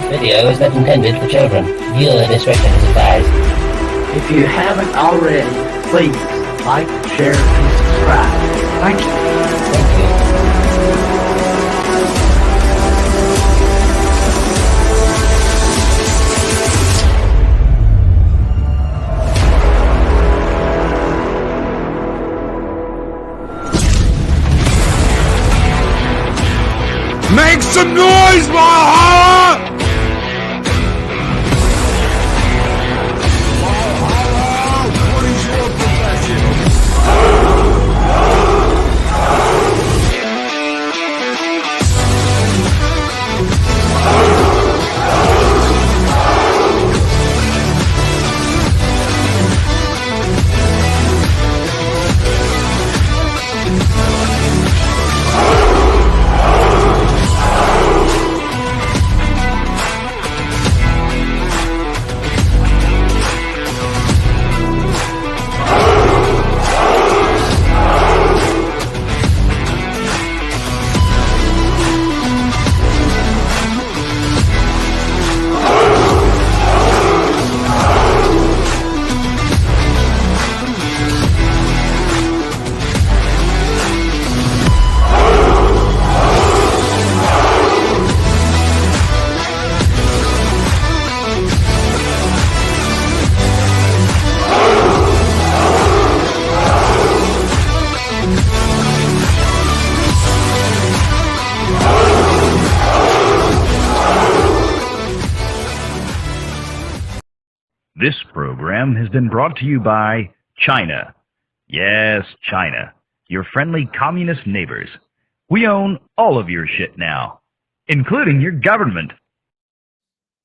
video is not intended for children. Viewer discretion is advised. If you haven't already, please like, share, and subscribe. Thank you. Thank you. Make some noise, Valhalla! Valhalla, what is your profession? This program has been brought to you by China. Yes, China. Your friendly communist neighbors. We own all of your shit now, including your government.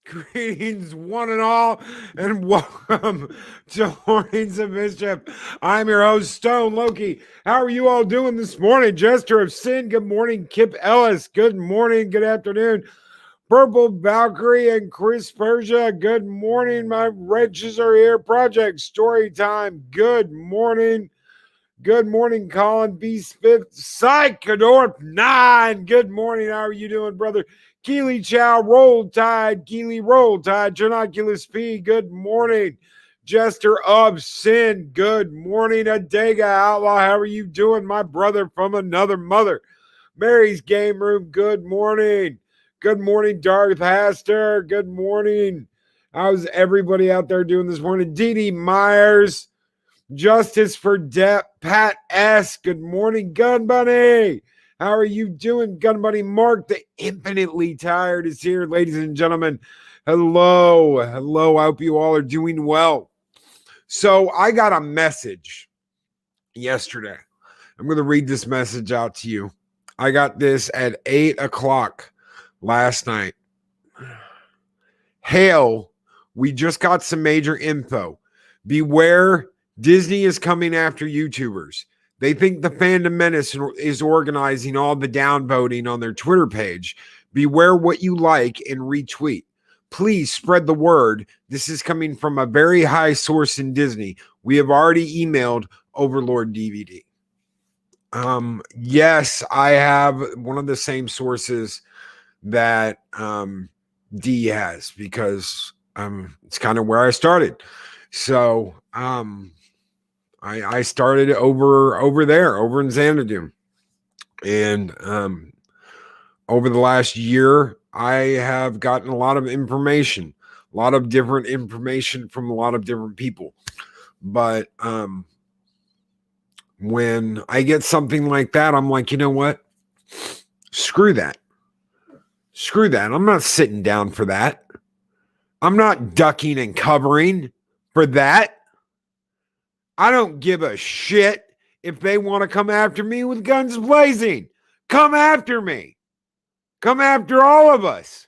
Greetings, one and all, and welcome to Mornings of Mischief. I'm your host, Stone Loki. How are you all doing this morning? Jester of Sin, good morning. Kip Ellis, good morning, good afternoon. Purple Valkyrie and Chris Persia, good morning. My wretches are here. Project Story Time, good morning. Good morning, Colin B. Smith, Psychodorp 9. Good morning. How are you doing, brother? Keely Chow, Roll Tide. Keely Roll Tide. Trinoculus P. Good morning. Jester of Sin. Good morning. Adega Outlaw. How are you doing, my brother from another mother? Mary's Game Room. Good morning. Good morning, Darth Haster. Good morning. How's everybody out there doing this morning? Dee Dee Myers. Justice for Depp, Pat S. Good morning, Gun Bunny. How are you doing, Gun Bunny? Mark the Infinitely Tired is here, ladies and gentlemen. Hello. Hello. I hope you all are doing well. So I got a message yesterday. I'm going to read this message out to you. I got this at 8 o'clock last night. Hail, we just got some major info. Beware, Disney is coming after YouTubers. They think the Fandom Menace is organizing all the downvoting on their Twitter page. Beware what you like and retweet. Please spread the word. This is coming from a very high source in Disney. We have already emailed Overlord DVD. Yes, I have one of the same sources that D has, because it's kind of where I started. So I started over there, over in Xanadu. And over the last year, I have gotten a lot of information, a lot of different information from a lot of different people. But when I get something like that, I'm like, you know what? Screw that. Screw that. I'm not sitting down for that. I'm not ducking and covering for that. I don't give a shit if they want to come after me with guns blazing. Come after me. Come after all of us.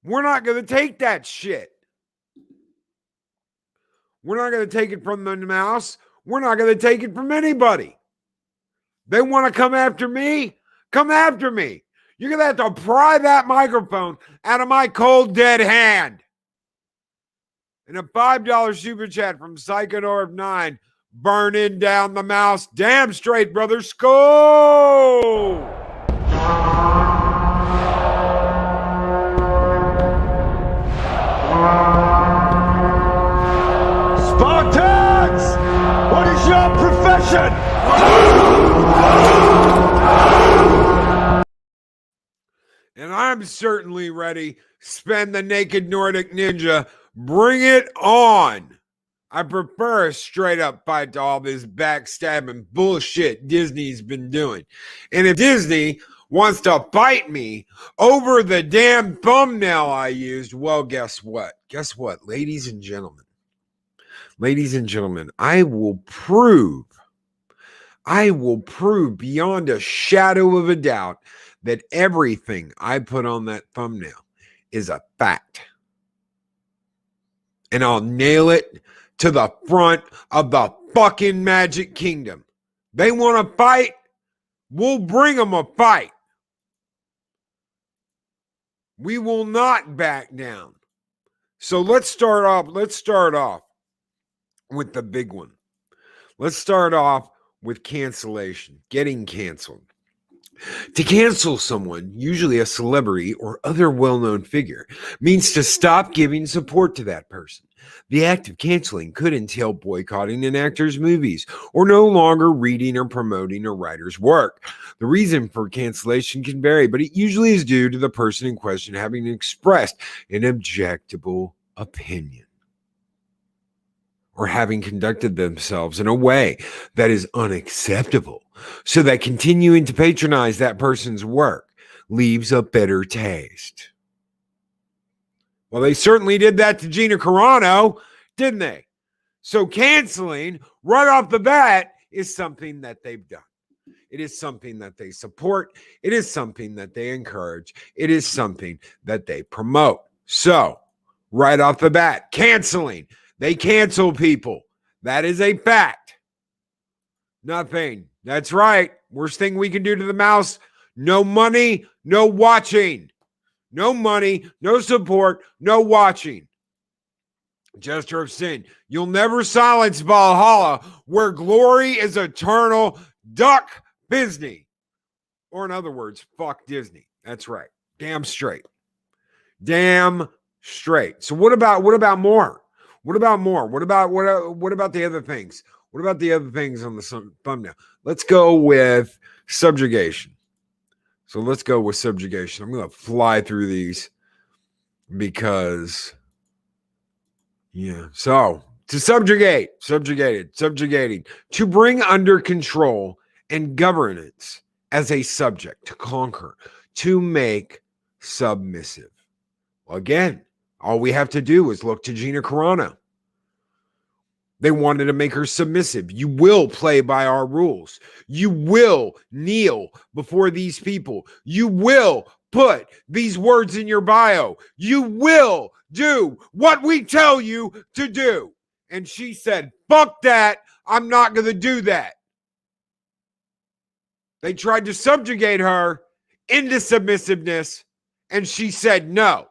We're not going to take that shit. We're not going to take it from the mouse. We're not going to take it from anybody. They want to come after me? Come after me. You're going to have to pry that microphone out of my cold, dead hand. And a $5 super chat from Psychodorp 9. Burning down the mouse. Damn straight, brother. Go! Action! And I'm certainly ready. Spend the naked Nordic ninja. Bring it on. I prefer a straight up fight to all this backstabbing bullshit Disney's been doing. And if Disney wants to fight me over the damn thumbnail I used, well, guess what? Guess what, ladies and gentlemen? Ladies and gentlemen, I will prove beyond a shadow of a doubt that everything I put on that thumbnail is a fact. And I'll nail it to the front of the fucking Magic Kingdom. They want to fight? We'll bring them a fight. We will not back down. So let's start off with the big one. Let's start off with cancellation, getting canceled. To cancel someone, usually a celebrity or other well-known figure, means to stop giving support to that person. The act of canceling could entail boycotting an actor's movies or no longer reading or promoting a writer's work. The reason for cancellation can vary, but it usually is due to the person in question having expressed an objectionable opinion or having conducted themselves in a way that is unacceptable, so that continuing to patronize that person's work leaves a bitter taste. Well, they certainly did that to Gina Carano, didn't they? So canceling right off the bat is something that they've done. It is something that they support. It is something that they encourage. It is something that they promote. So right off the bat, canceling. They cancel people. That is a fact. Nothing. That's right. Worst thing we can do to the mouse. No money, no watching. No money, no support, no watching. Gesture of sin. You'll never silence Valhalla, where glory is eternal. Duck Disney. Or in other words, fuck Disney. That's right. Damn straight. Damn straight. So what about more? What about more? What about the other things? What about the other things on the thumbnail? Let's go with subjugation. So let's go with subjugation. I'm going to fly through these because, yeah. So to subjugate, subjugating, to bring under control and governance as a subject, to conquer, to make submissive. Well, again, all we have to do is look to Gina Carano. They wanted to make her submissive. You will play by our rules. You will kneel before these people. You will put these words in your bio. You will do what we tell you to do. And she said, fuck that. I'm not going to do that. They tried to subjugate her into submissiveness, and she said no.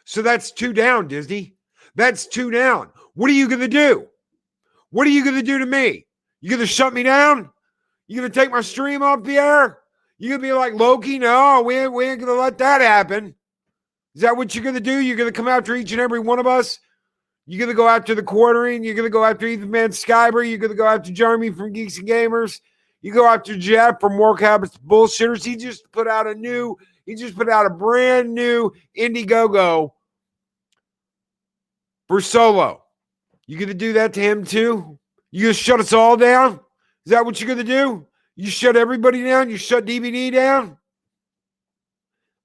So that's 2 down, Disney. That's 2 down. What are you going to do? What are you going to do to me? You going to shut me down? You going to take my stream off the air? You going to be like Loki? No, we ain't going to let that happen. Is that what you're going to do? You're going to come after each and every one of us? You're going to go after the quartering? You're going to go after Ethan Van Skyber? You're going to go after Jeremy from Geeks and Gamers? You go after Jeff from Work Habits Bullshitters? He just put out a brand new Indiegogo for Solo. You going to do that to him too? You going to shut us all down? Is that what you're going to do? You shut everybody down? You shut DVD down?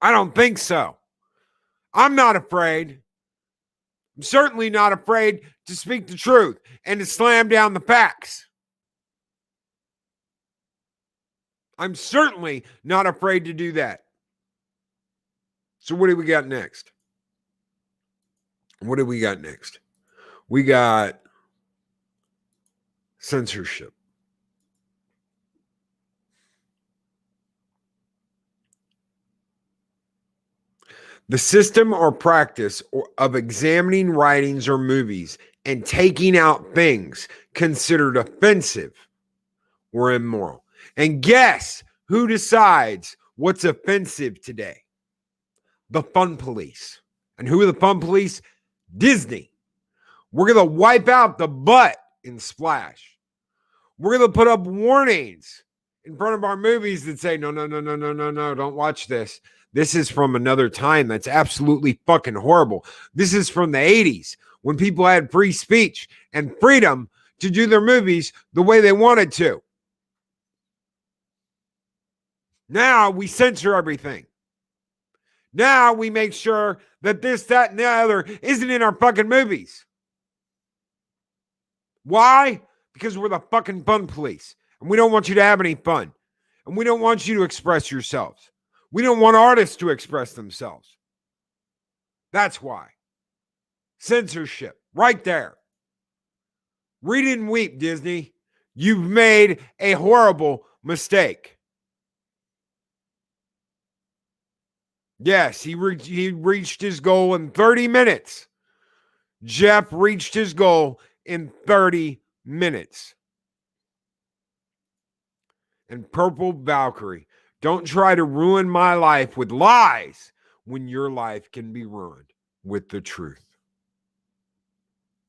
I don't think so. I'm not afraid. I'm certainly not afraid to speak the truth and to slam down the facts. I'm certainly not afraid to do that. So what do we got next? What do we got next? We got censorship. The system or practice of examining writings or movies and taking out things considered offensive or immoral. And guess who decides what's offensive today? The fun police. And who are the fun police? Disney. We're going to wipe out the butt in Splash. We're going to put up warnings in front of our movies that say, no, don't watch this. This is from another time that's absolutely fucking horrible. This is from the 80s when people had free speech and freedom to do their movies the way they wanted to. Now we censor everything. Now we make sure that this, that, and the other isn't in our fucking movies. Why? Because we're the fucking fun police. And we don't want you to have any fun. And we don't want you to express yourselves. We don't want artists to express themselves. That's why. Censorship. Right there. Read it and weep, Disney. You've made a horrible mistake. Yes, he reached his goal in 30 minutes. Jeff reached his goal in 30 minutes. And Purple Valkyrie, don't try to ruin my life with lies when your life can be ruined with the truth.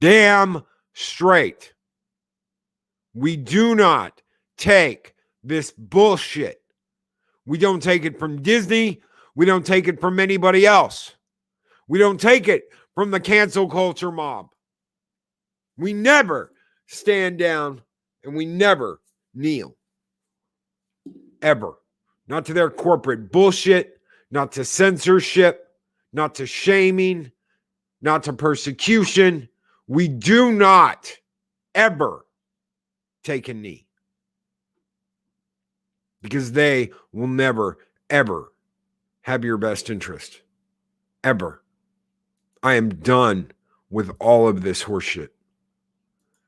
Damn straight. We do not take this bullshit. We don't take it from Disney. We don't take it from anybody else. We don't take it from the cancel culture mob. We never stand down and we never kneel. Ever. Not to their corporate bullshit, not to censorship, not to shaming, not to persecution. We do not ever take a knee. Because they will never, ever have your best interest. Ever. I am done with all of this horseshit.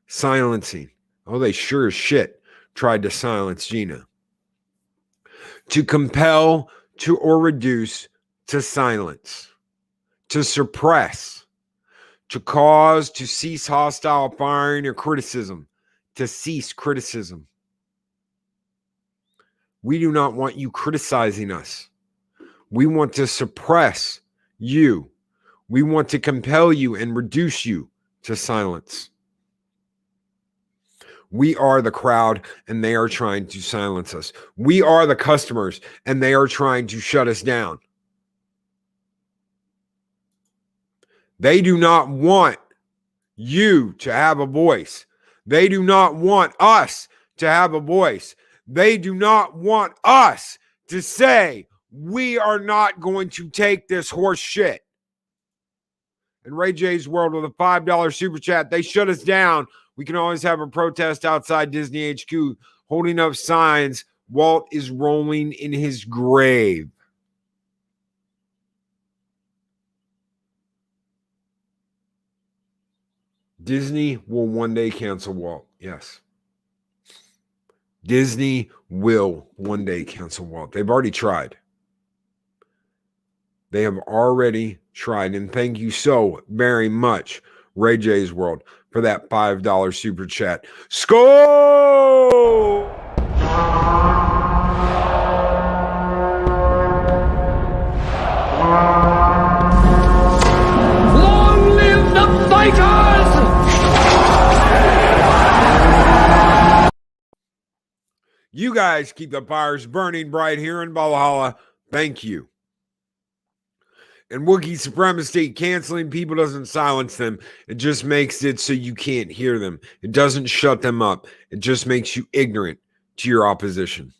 Silencing. Oh, they sure as shit tried to silence Gina. To compel, to or reduce, to silence, to suppress, to cause, to cease hostile firing or criticism, to cease criticism. We do not want you criticizing us. We want to suppress you. We want to compel you and reduce you to silence. We are the crowd and they are trying to silence us. We are the customers and they are trying to shut us down. They do not want you to have a voice. They do not want us to have a voice. They do not want us to say, we are not going to take this horse shit. And Ray J's World with a $5 super chat. They shut us down. We can always have a protest outside Disney HQ holding up signs. Walt is rolling in his grave. Disney will one day cancel Walt. Yes. Disney will one day cancel Walt. They've already tried. They have already tried. And thank you so very much, Ray J's World, for that $5 super chat. Score! Long live the fighters! You guys keep the fires burning bright here in Valhalla. Thank you. And Wookiee supremacy, canceling people doesn't silence them. It just makes it so you can't hear them. It doesn't shut them up. It just makes you ignorant to your opposition.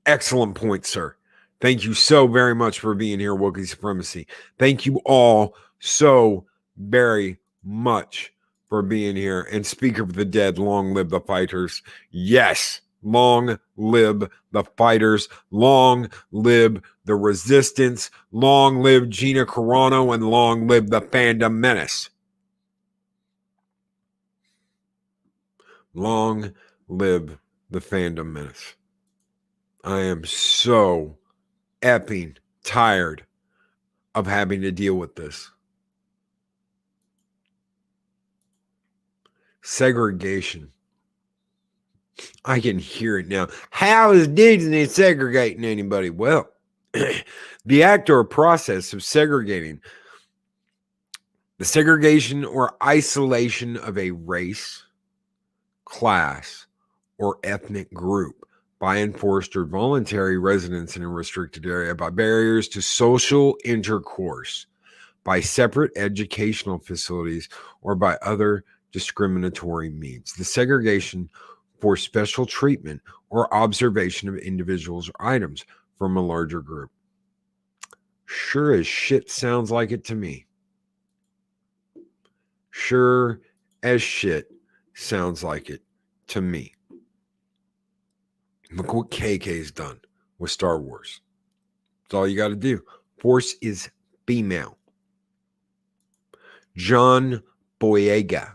Excellent point, sir. Thank you so very much for being here, Wookiee supremacy. Thank you all so very much for being here. And Speaker of the Dead, long live the fighters. Yes, long live the fighters. Long live the resistance. Long live Gina Carano, and long live the Fandom Menace. Long live the Fandom Menace. I am so effing tired of having to deal with this. Segregation. I can hear it now. How is Disney segregating anybody? Well, the act or process of segregating, the segregation or isolation of a race, class, or ethnic group, by enforced or voluntary residence in a restricted area, by barriers to social intercourse, by separate educational facilities, or by other discriminatory means. The segregation for special treatment or observation of individuals or items from a larger group. Sure as shit sounds like it to me. Sure as shit sounds like it to me. Look what KK's done with Star Wars. That's all you got to do. Force is female. John Boyega.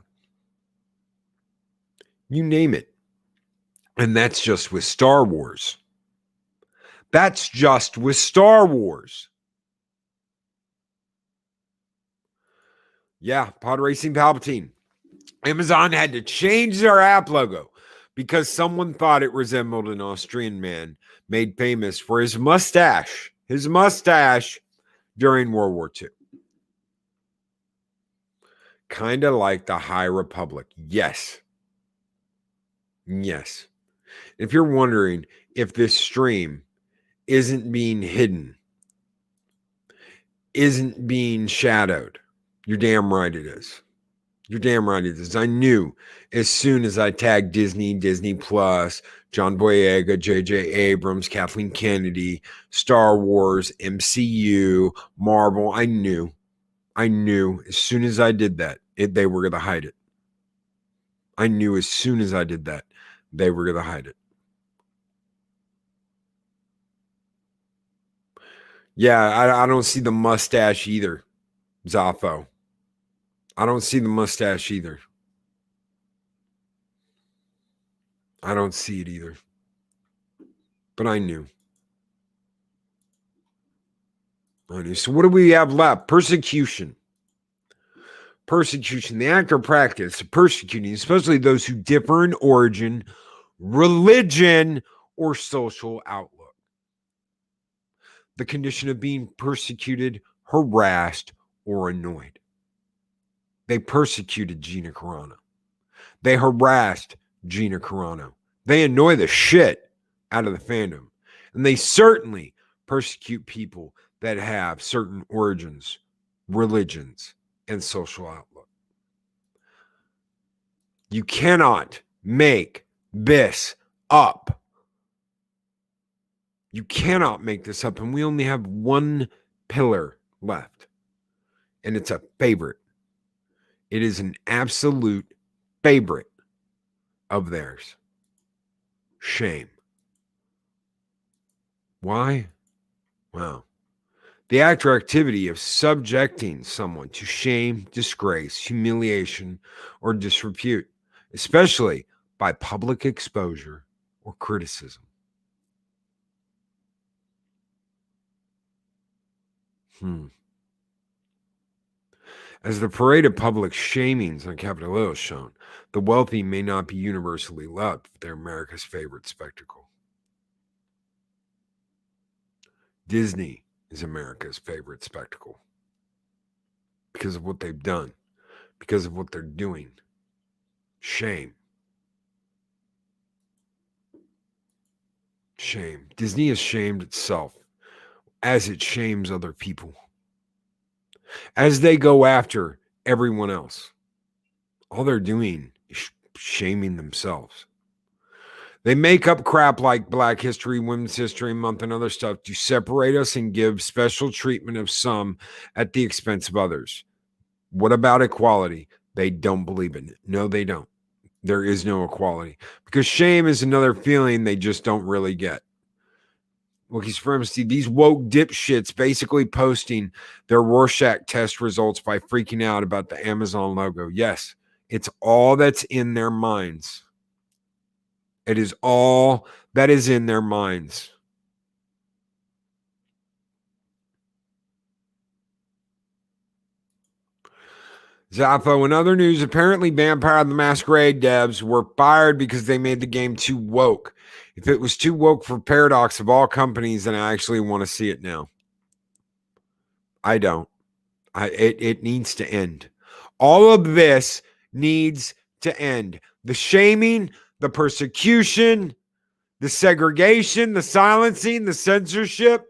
You name it. And that's just with Star Wars. That's just with Star Wars. Yeah, Pod Racing Palpatine. Amazon had to change their app logo because someone thought it resembled an Austrian man made famous for his mustache during World War II. Kind of like the High Republic. Yes. Yes. If you're wondering if this stream isn't being hidden, isn't being shadowed, you're damn right it is. You're damn right it is. I knew as soon as I tagged Disney, Disney Plus, John Boyega, J.J. Abrams, Kathleen Kennedy, Star Wars, MCU, Marvel. I knew as soon as I did that, they were going to hide it. I knew as soon as I did that, they were going to hide it. Yeah, I don't see the mustache either, Zaffo. I don't see the mustache either. I don't see it either. But I knew. So what do we have left? Persecution. Persecution, the act or practice of persecuting, especially those who differ in origin, religion, or social outlook. The condition of being persecuted, harassed, or annoyed. They persecuted Gina Carano. They harassed Gina Carano. They annoy the shit out of the fandom. And they certainly persecute people that have certain origins, religions, and social outlook. You cannot make this up. You cannot make this up. And we only have one pillar left. And it's a favorite. It is an absolute favorite of theirs. Shame. Why? Well, the act or activity of subjecting someone to shame, disgrace, humiliation, or disrepute, especially by public exposure or criticism. As the parade of public shamings on Capitol Hill has shown, the wealthy may not be universally loved for their America's favorite spectacle. Disney is America's favorite spectacle because of what they've done, because of what they're doing. Shame. Shame. Disney has shamed itself as it shames other people. As they go after everyone else, all they're doing is shaming themselves. They make up crap like Black History, Women's History Month, and other stuff to separate us and give special treatment of some at the expense of others. What about equality? They don't believe in it. No, they don't. There is no equality. Because shame is another feeling they just don't really get. Look, supremacy, these woke dipshits basically posting their Rorschach test results by freaking out about the Amazon logo. Yes, it's all that's in their minds. It is all that is in their minds. Zaffo, in other news, apparently Vampire the Masquerade devs were fired because they made the game too woke. If it was too woke for Paradox of all companies, then I actually want to see it now. I don't. It needs to end. All of this needs to end. The shaming, the persecution, the segregation, the silencing, the censorship,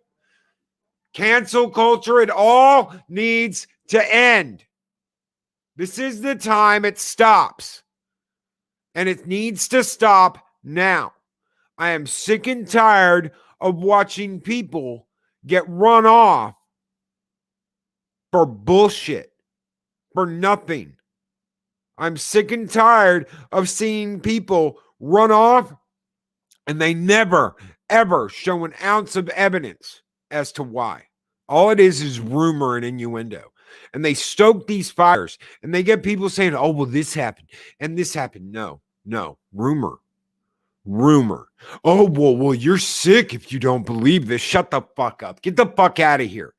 cancel culture, it all needs to end. This is the time it stops. And it needs to stop now. I am sick and tired of watching people get run off for bullshit, for nothing. I'm sick and tired of seeing people run off and they never, ever show an ounce of evidence as to why. All it is rumor and innuendo. And they stoke these fires and they get people saying, oh, well, this happened and this happened. No, rumor. Oh, well, you're sick if you don't believe this. Shut the fuck up. Get the fuck out of here.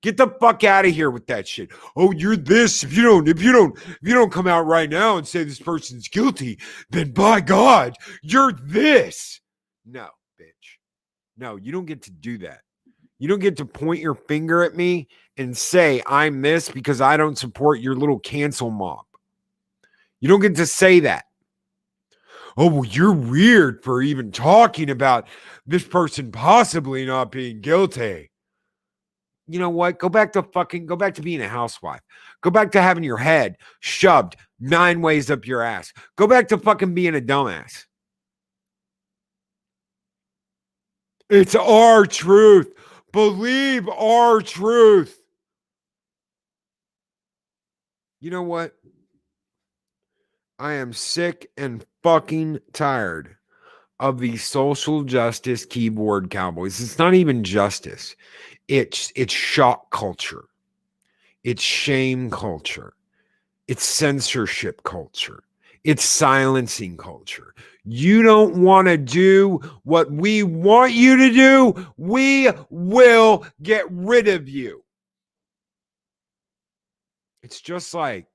Get the fuck out of here with that shit. Oh, you're this. If you don't come out right now and say this person's guilty, then by God, you're this. No, bitch. No, you don't get to do that. You don't get to point your finger at me and say I'm this because I don't support your little cancel mob. You don't get to say that. Oh, well, you're weird for even talking about this person possibly not being guilty. You know what? Go back to being a housewife. Go back to having your head shoved 9 ways up your ass. Go back to fucking being a dumbass. It's our truth. Believe our truth. You know what? I am sick and fucking tired of these social justice keyboard cowboys. It's not even justice. It's shock culture. It's shame culture. It's censorship culture. It's silencing culture. You don't want to do what we want you to do, we will get rid of you. It's just like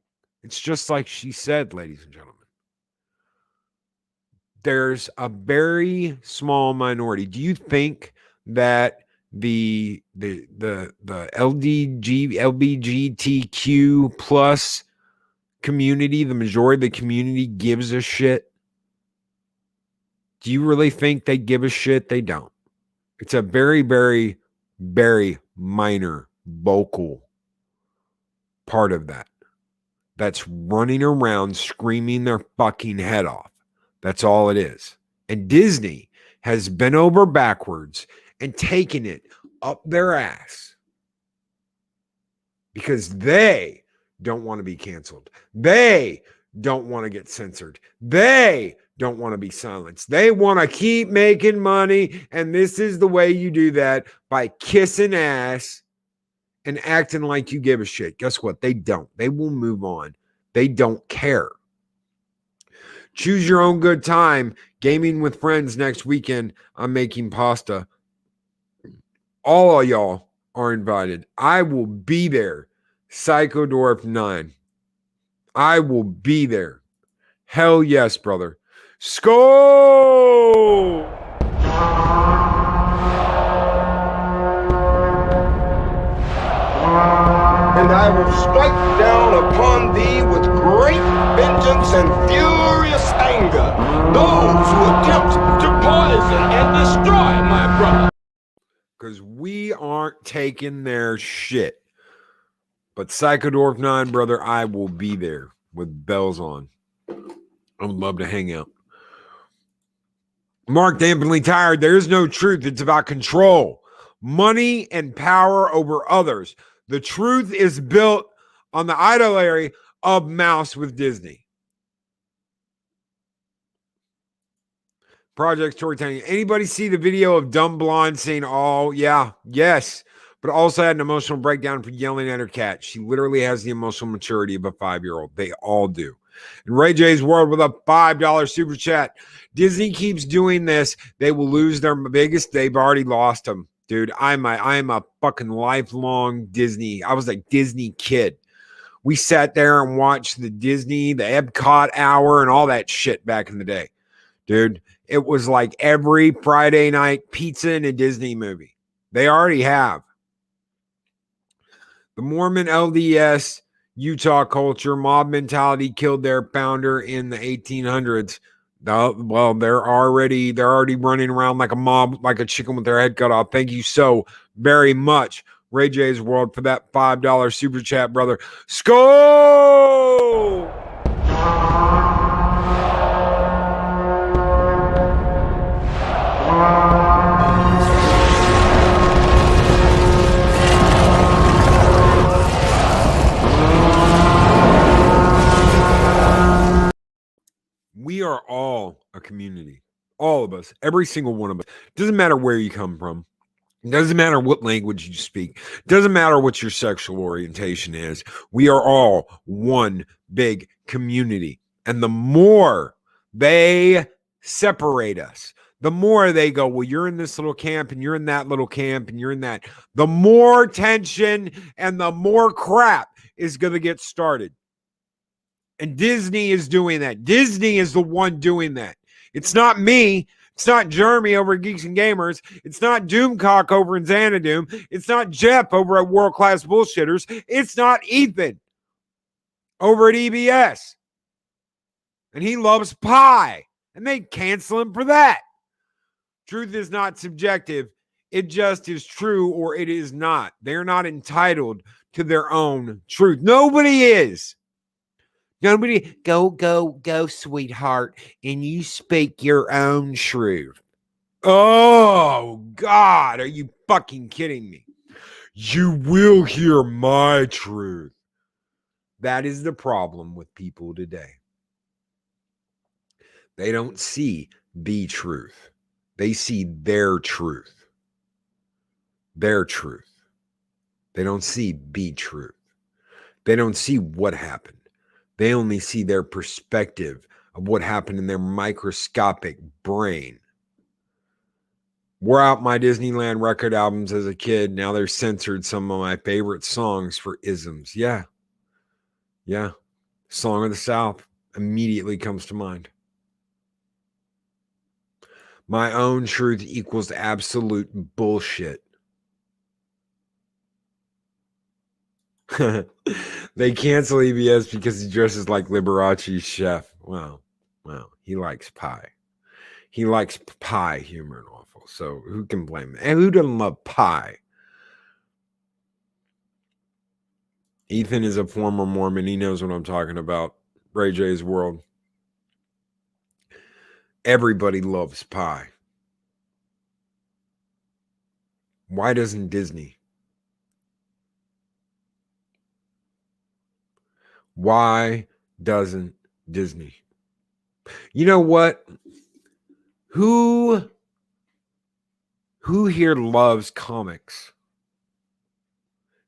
she said, ladies and gentlemen. There's a very small minority. Do you think that the LBGTQ plus community, the majority of the community gives a shit? Do you really think they give a shit? They don't. It's a very, very, very minor vocal part of that that's running around screaming their fucking head off. That's all it is. And Disney has bent over backwards and taken it up their ass because they don't want to be canceled. They don't want to get censored. They don't want to be silenced. They want to keep making money. And this is the way you do that, by kissing ass and acting like you give a shit. Guess what? They don't. They will move on. They don't care. Choose your own good time. Gaming with friends next weekend. I'm making pasta. All of y'all are invited. I will be there. Psychodorf 9. I will be there. Hell yes, brother. Skull! And I will strike down upon thee with great vengeance and furious anger those who attempt to poison and destroy my brother. Because we aren't taking their shit. But Psychodorf 9, brother, I will be there with bells on. I would love to hang out. Mark Dampingly Tired. There's no truth. It's about control, money, and power over others. The truth is built on the idolatry of Mouse with Disney. Project Storytelling. Anybody see the video of Dumb Blonde saying, oh, yeah, yes, but also had an emotional breakdown for yelling at her cat? She literally has the emotional maturity of a 5-year-old. They all do. And Ray J's World with a $5 super chat. Disney keeps doing this. They will lose their biggest. They've already lost them. Dude, I'm a fucking lifelong Disney. I was a Disney kid. We sat there and watched the Epcot hour and all that shit back in the day. Dude, it was like every Friday night pizza in a Disney movie. They already have. The Mormon LDS Utah culture, mob mentality killed their founder in the 1800s. Well, they're already running around like a mob, like a chicken with their head cut off. Thank you so very much, Ray J's World, for that $5 super chat, brother. Skull! We are all a community. All of us, every single one of us. Doesn't matter where you come from. It doesn't matter what language you speak. It doesn't matter what your sexual orientation is. We are all one big community. And the more they separate us, the more they go, well, you're in this little camp and you're in that little camp and you're in that, the more tension and the more crap is going to get started. And Disney is doing that. Disney is the one doing that. It's not me. It's not Jeremy over at Geeks and Gamers. It's not Doomcock over in Xanadu. It's not Jeff over at World Class Bullshitters. It's not Ethan over at EBS. And he loves pie. And they cancel him for that. Truth is not subjective. It just is true or it is not. They're not entitled to their own truth. Nobody is. Nobody, go, sweetheart, and you speak your own truth. Oh, God, are you fucking kidding me? You will hear my truth. That is the problem with people today. They don't see the truth. They see their truth. Their truth. They don't see the truth. They don't see what happened. They only see their perspective of what happened in their microscopic brain. Wore out my Disneyland record albums as a kid. Now they're censored some of my favorite songs for isms. Yeah. Song of the South immediately comes to mind. My own truth equals absolute bullshit. They cancel EBS because he dresses like Liberace's chef. Well, he likes pie. He likes pie, humor, and awful. So who can blame him? And who doesn't love pie? Ethan is a former Mormon. He knows what I'm talking about. Ray J's World. Everybody loves pie. Why doesn't Disney? Why doesn't Disney? You know what? Who here loves comics?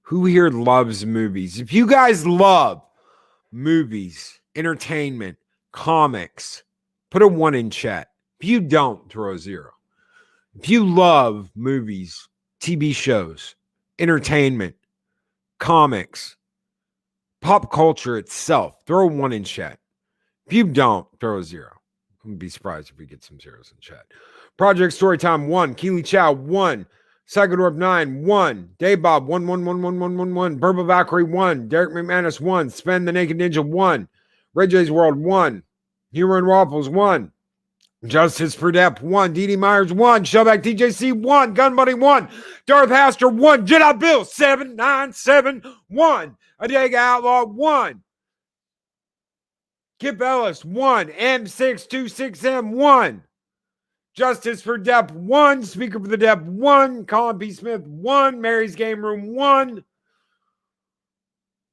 Who here loves movies? If you guys love movies, entertainment, comics, put a 1 in chat. If you don't, throw a 0. If you love movies, TV shows, entertainment, comics, pop culture itself, throw a 1 in chat. If you don't, throw a 0. I'm gonna be surprised if we get some zeros in chat. Project Storytime 1, Keely Chow 1, Psychodorp 9 1, Dave Bob 1, Burba Valkyrie 1, Derek McManus 1, Spend the Naked Ninja 1, Red J's World 1, Humor and Waffles 1, Justice for Depp 1, Dee Myers 1, Shellback TJC 1, Gun Buddy 1, Darth Haster 1, Jedi Bill 7971, Adega Outlaw 1, Kip Ellis 1, M626M 1, Justice for Depp 1, Speaker for the Depp 1, Colin P. Smith 1, Mary's Game Room 1,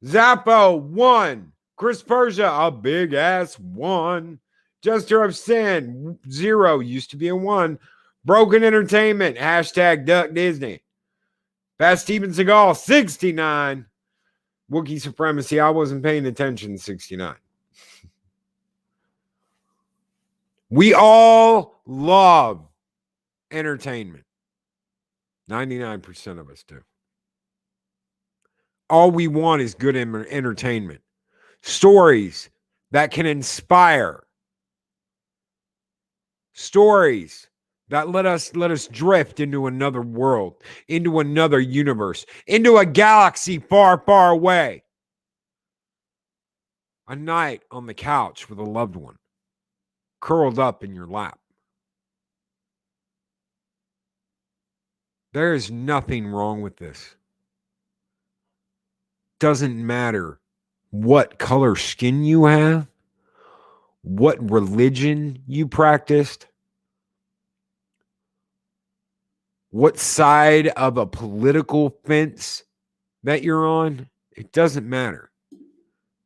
Zappo 1, Chris Persia, a big ass 1, Jester of Sin 0, used to be a 1, Broken Entertainment, hashtag Duck Disney, Fast Steven Seagal 69, Wookiee Supremacy, I wasn't paying attention 69. We all love entertainment. 99% of us do. All we want is good entertainment. Stories that can inspire. Stories that let us drift into another world, into another universe, into a galaxy far, far away. A night on the couch with a loved one. curled up in your lap. There is nothing wrong with this. Doesn't matter what color skin you have, what religion you practiced, what side of a political fence that you're on. It doesn't matter.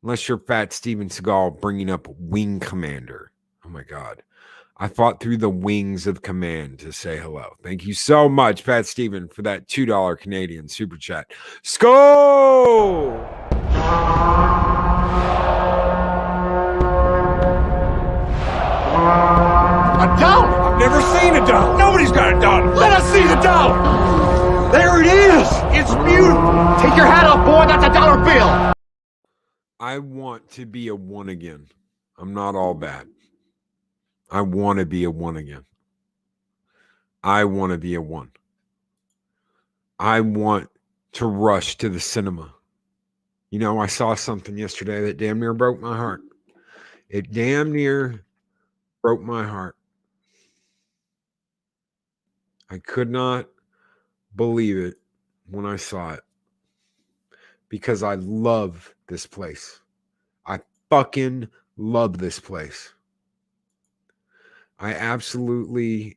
Unless you're Fat Steven Seagal bringing up Wing Commander. Oh my God. I fought through the wings of command to say hello. Thank you so much, Pat Steven, for that $2 Canadian super chat. Skull! A dollar? I've never seen a dollar. Nobody's got a dollar. Let us see the dollar. There it is. It's beautiful. Take your hat off, boy. That's a dollar bill. I want to be a one again. I'm not all bad. I want to be a one again. I want to be a one. I want to rush to the cinema. You know, I saw something yesterday that damn near broke my heart. It damn near broke my heart. I could not believe it when I saw it because I love this place. I fucking love this place. I absolutely.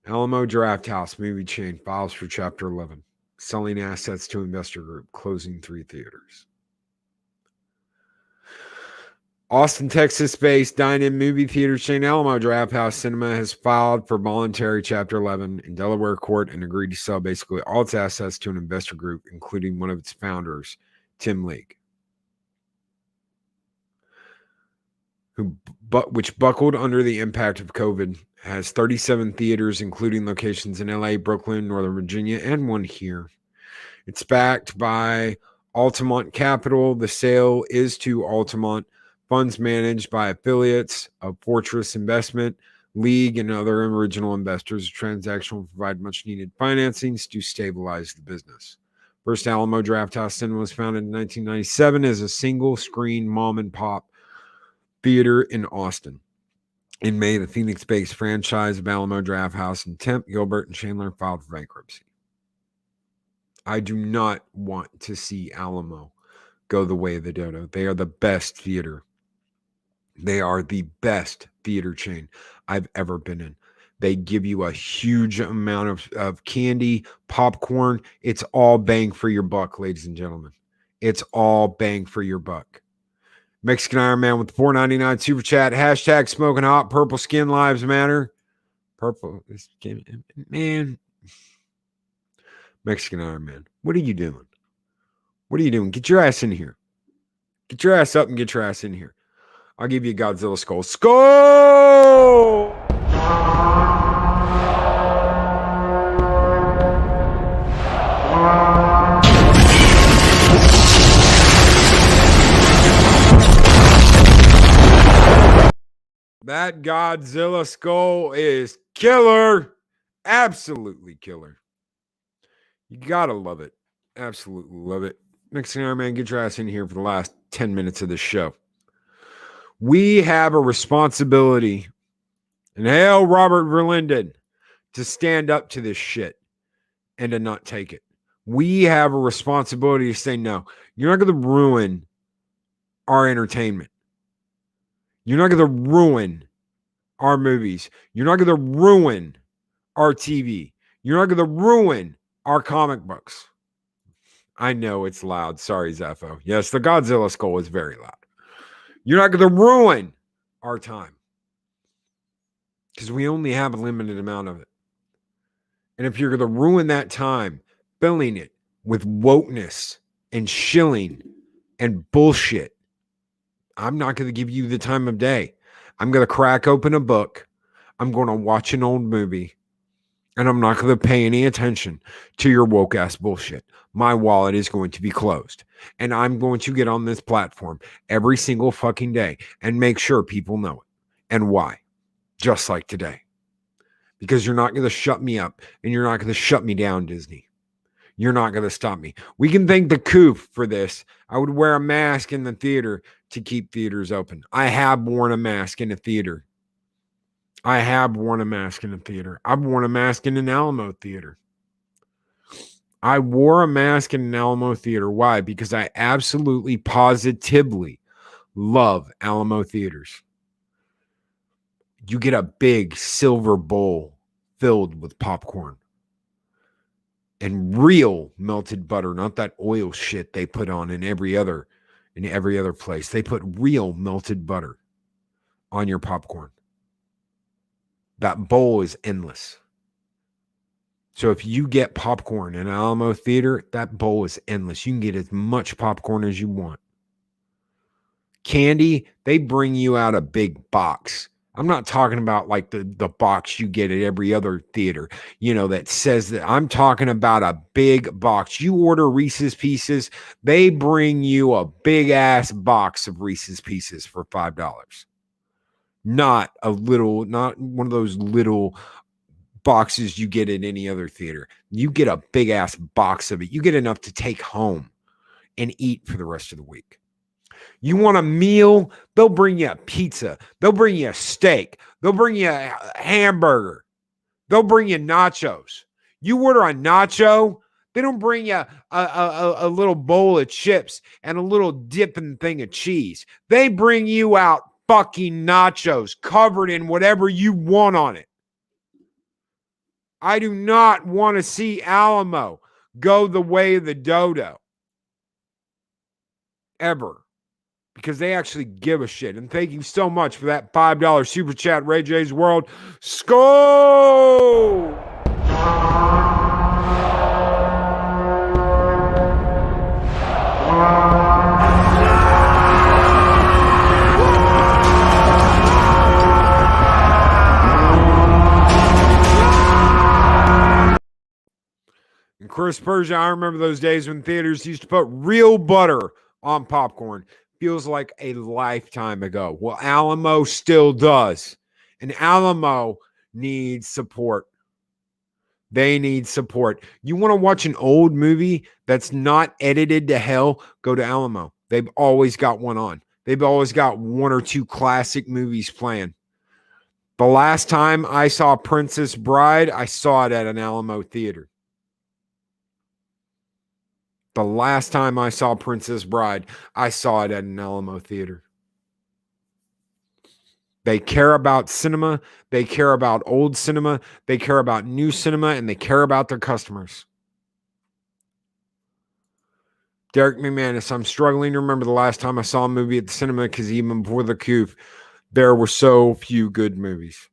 Alamo Draft House movie chain files for Chapter 11. Selling assets to investor group. Closing 3 theaters. Austin, Texas-based dine-in movie theater chain Alamo Draft House Cinema has filed for voluntary Chapter 11 in Delaware court and agreed to sell basically all its assets to an investor group, including one of its founders, Tim League, which buckled under the impact of COVID, has 37 theaters, including locations in LA, Brooklyn, Northern Virginia, and one here. It's backed by Altamont Capital. The sale is to Altamont. Funds managed by affiliates of Fortress Investment, League, and other original investors. The transaction will provide much-needed financings to stabilize the business. First Alamo Draft House Cinema was founded in 1997 as a single-screen mom-and-pop theater in Austin. In May, the Phoenix-based franchise of Alamo Draft House and Temp, Gilbert, and Chandler filed for bankruptcy. I do not want to see Alamo go the way of the dodo. They are the best theater. They are the best theater chain I've ever been in. They give you a huge amount of candy, popcorn. It's all bang for your buck, ladies and gentlemen. It's all bang for your buck. Mexican Iron Man with the $4.99 super chat. Hashtag smoking hot. Purple skin lives matter. Purple skin, man. Mexican Iron Man. What are you doing? What are you doing? Get your ass in here. Get your ass up and get your ass in here. I'll give you a Godzilla skull. Skull! That Godzilla skull is killer. Absolutely killer. You gotta love it. Absolutely love it. Mexican Iron Man, get your ass in here for the last 10 minutes of this show. We have a responsibility, and hail Robert Verlinden, to stand up to this shit and to not take it. We have a responsibility to say, no, you're not going to ruin our entertainment. You're not going to ruin our movies. You're not going to ruin our TV. You're not going to ruin our comic books. I know it's loud. Sorry, Zaffo. Yes, the Godzilla skull is very loud. You're not going to ruin our time because we only have a limited amount of it. And if you're going to ruin that time filling it with wokeness and shilling and bullshit, I'm not going to give you the time of day. I'm going to crack open a book. I'm going to watch an old movie. And I'm not going to pay any attention to your woke ass bullshit. My wallet is going to be closed. And I'm going to get on this platform every single fucking day and make sure people know it. And why? Just like today. Because you're not going to shut me up and you're not going to shut me down, Disney. You're not going to stop me. We can thank the coup for this. I would wear a mask in the theater to keep theaters open. I have worn a mask in a theater. I've worn a mask in an Alamo theater. I wore a mask in an Alamo theater. Why? Because I absolutely, positively love Alamo theaters. You get a big silver bowl filled with popcorn and real melted butter, not that oil shit they put on in every other place. They put real melted butter on your popcorn. That bowl is endless. So if you get popcorn in an Alamo theater, that bowl is endless. You can get as much popcorn as you want. Candy, they bring you out a big box. I'm not talking about like the box you get at every other theater, that says that. I'm talking about a big box. You order Reese's Pieces, they bring you a big ass box of Reese's Pieces for $5. Not one of those little boxes you get at any other theater. You get a big ass box of it. You get enough to take home and eat for the rest of the week. You want a meal? They'll bring you a pizza. They'll bring you a steak. They'll bring you a hamburger. They'll bring you nachos. You order a nacho, they don't bring you a little bowl of chips and a little dipping thing of cheese. They bring you out fucking nachos covered in whatever you want on it. I do not want to see Alamo go the way of the dodo. Ever. Because they actually give a shit. And thank you so much for that $5 super chat, Ray J's World. Skull! And Chris Persia, I remember those days when theaters used to put real butter on popcorn. Feels like a lifetime ago. Well, Alamo still does. And Alamo needs support. They need support. You want to watch an old movie that's not edited to hell? Go to Alamo. They've always got one on. They've always got one or two classic movies playing. The last time I saw Princess Bride, I saw it at an Alamo theater. The last time I saw Princess Bride, I saw it at an Alamo theater. They care about cinema. They care about old cinema. They care about new cinema, and they care about their customers. Derek McManus, I'm struggling to remember the last time I saw a movie at the cinema because even before the coup, there were so few good movies.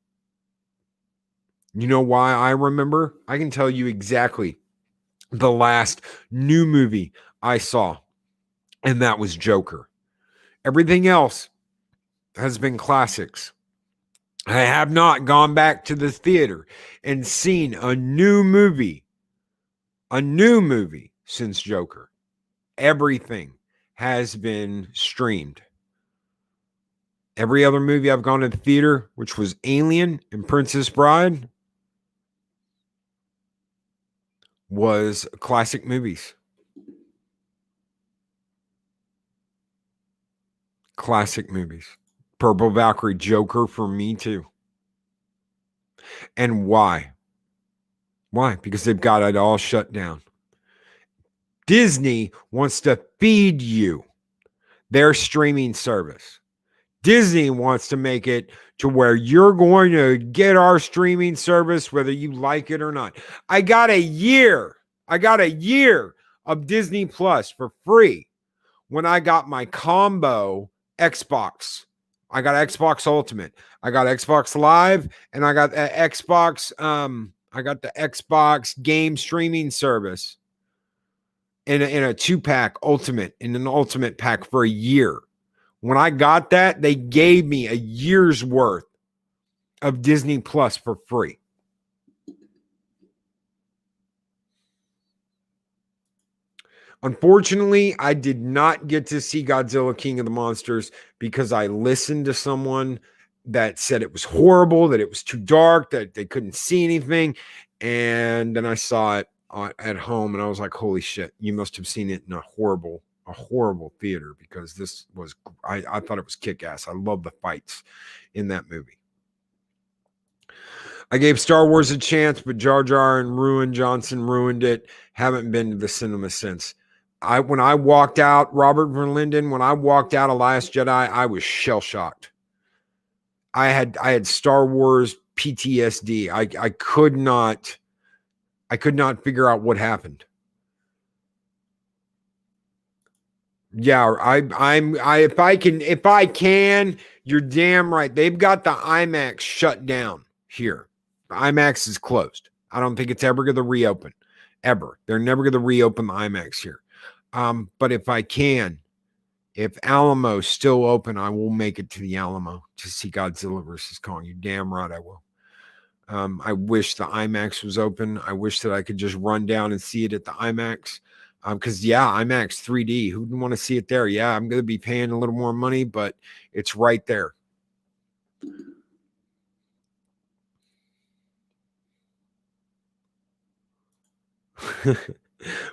You know why I remember? I can tell you exactly the last new movie I saw, and that was Joker. Everything else has been classics. I have not gone back to the theater and seen a new movie since Joker. Everything has been streamed. Every other movie I've gone to the theater, which was Alien and Princess Bride, was classic movies. Classic movies. Purple Valkyrie, Joker for me too. And why? Why? Because they've got it all shut down. Disney wants to feed you their streaming service. Disney wants to make it to where you're going to get our streaming service whether you like it or not. I got a year of Disney Plus for free when I got my combo Xbox. I got Xbox Ultimate. I got Xbox Live, and I got Xbox I got the Xbox game streaming service in a 2-pack ultimate, in an ultimate pack for a year. When I got that, they gave me a year's worth of Disney Plus for free. Unfortunately, I did not get to see Godzilla King of the Monsters because I listened to someone that said it was horrible, that it was too dark, that they couldn't see anything. And then I saw it at home, and I was like, holy shit, you must have seen it in a horrible theater, because this was, I thought it was kick-ass. I love the fights in that movie. I gave Star Wars a chance, but Jar Jar and Ruin Johnson ruined it. Haven't been to the cinema since. When I walked out, Robert Verlinden, when I walked out of Last Jedi, I was shell-shocked. I had Star Wars PTSD. I could not figure out what happened. Yeah, if I can, you're damn right. They've got the IMAX shut down here. The IMAX is closed. I don't think it's ever going to reopen. Ever. They're never going to reopen the IMAX here. But if I can, if Alamo's still open, I will make it to the Alamo to see Godzilla versus Kong. You're damn right I will. I wish the IMAX was open. I wish that I could just run down and see it at the IMAX. Because, yeah, IMAX 3D. Who wouldn't want to see it there? Yeah, I'm going to be paying a little more money, but it's right there.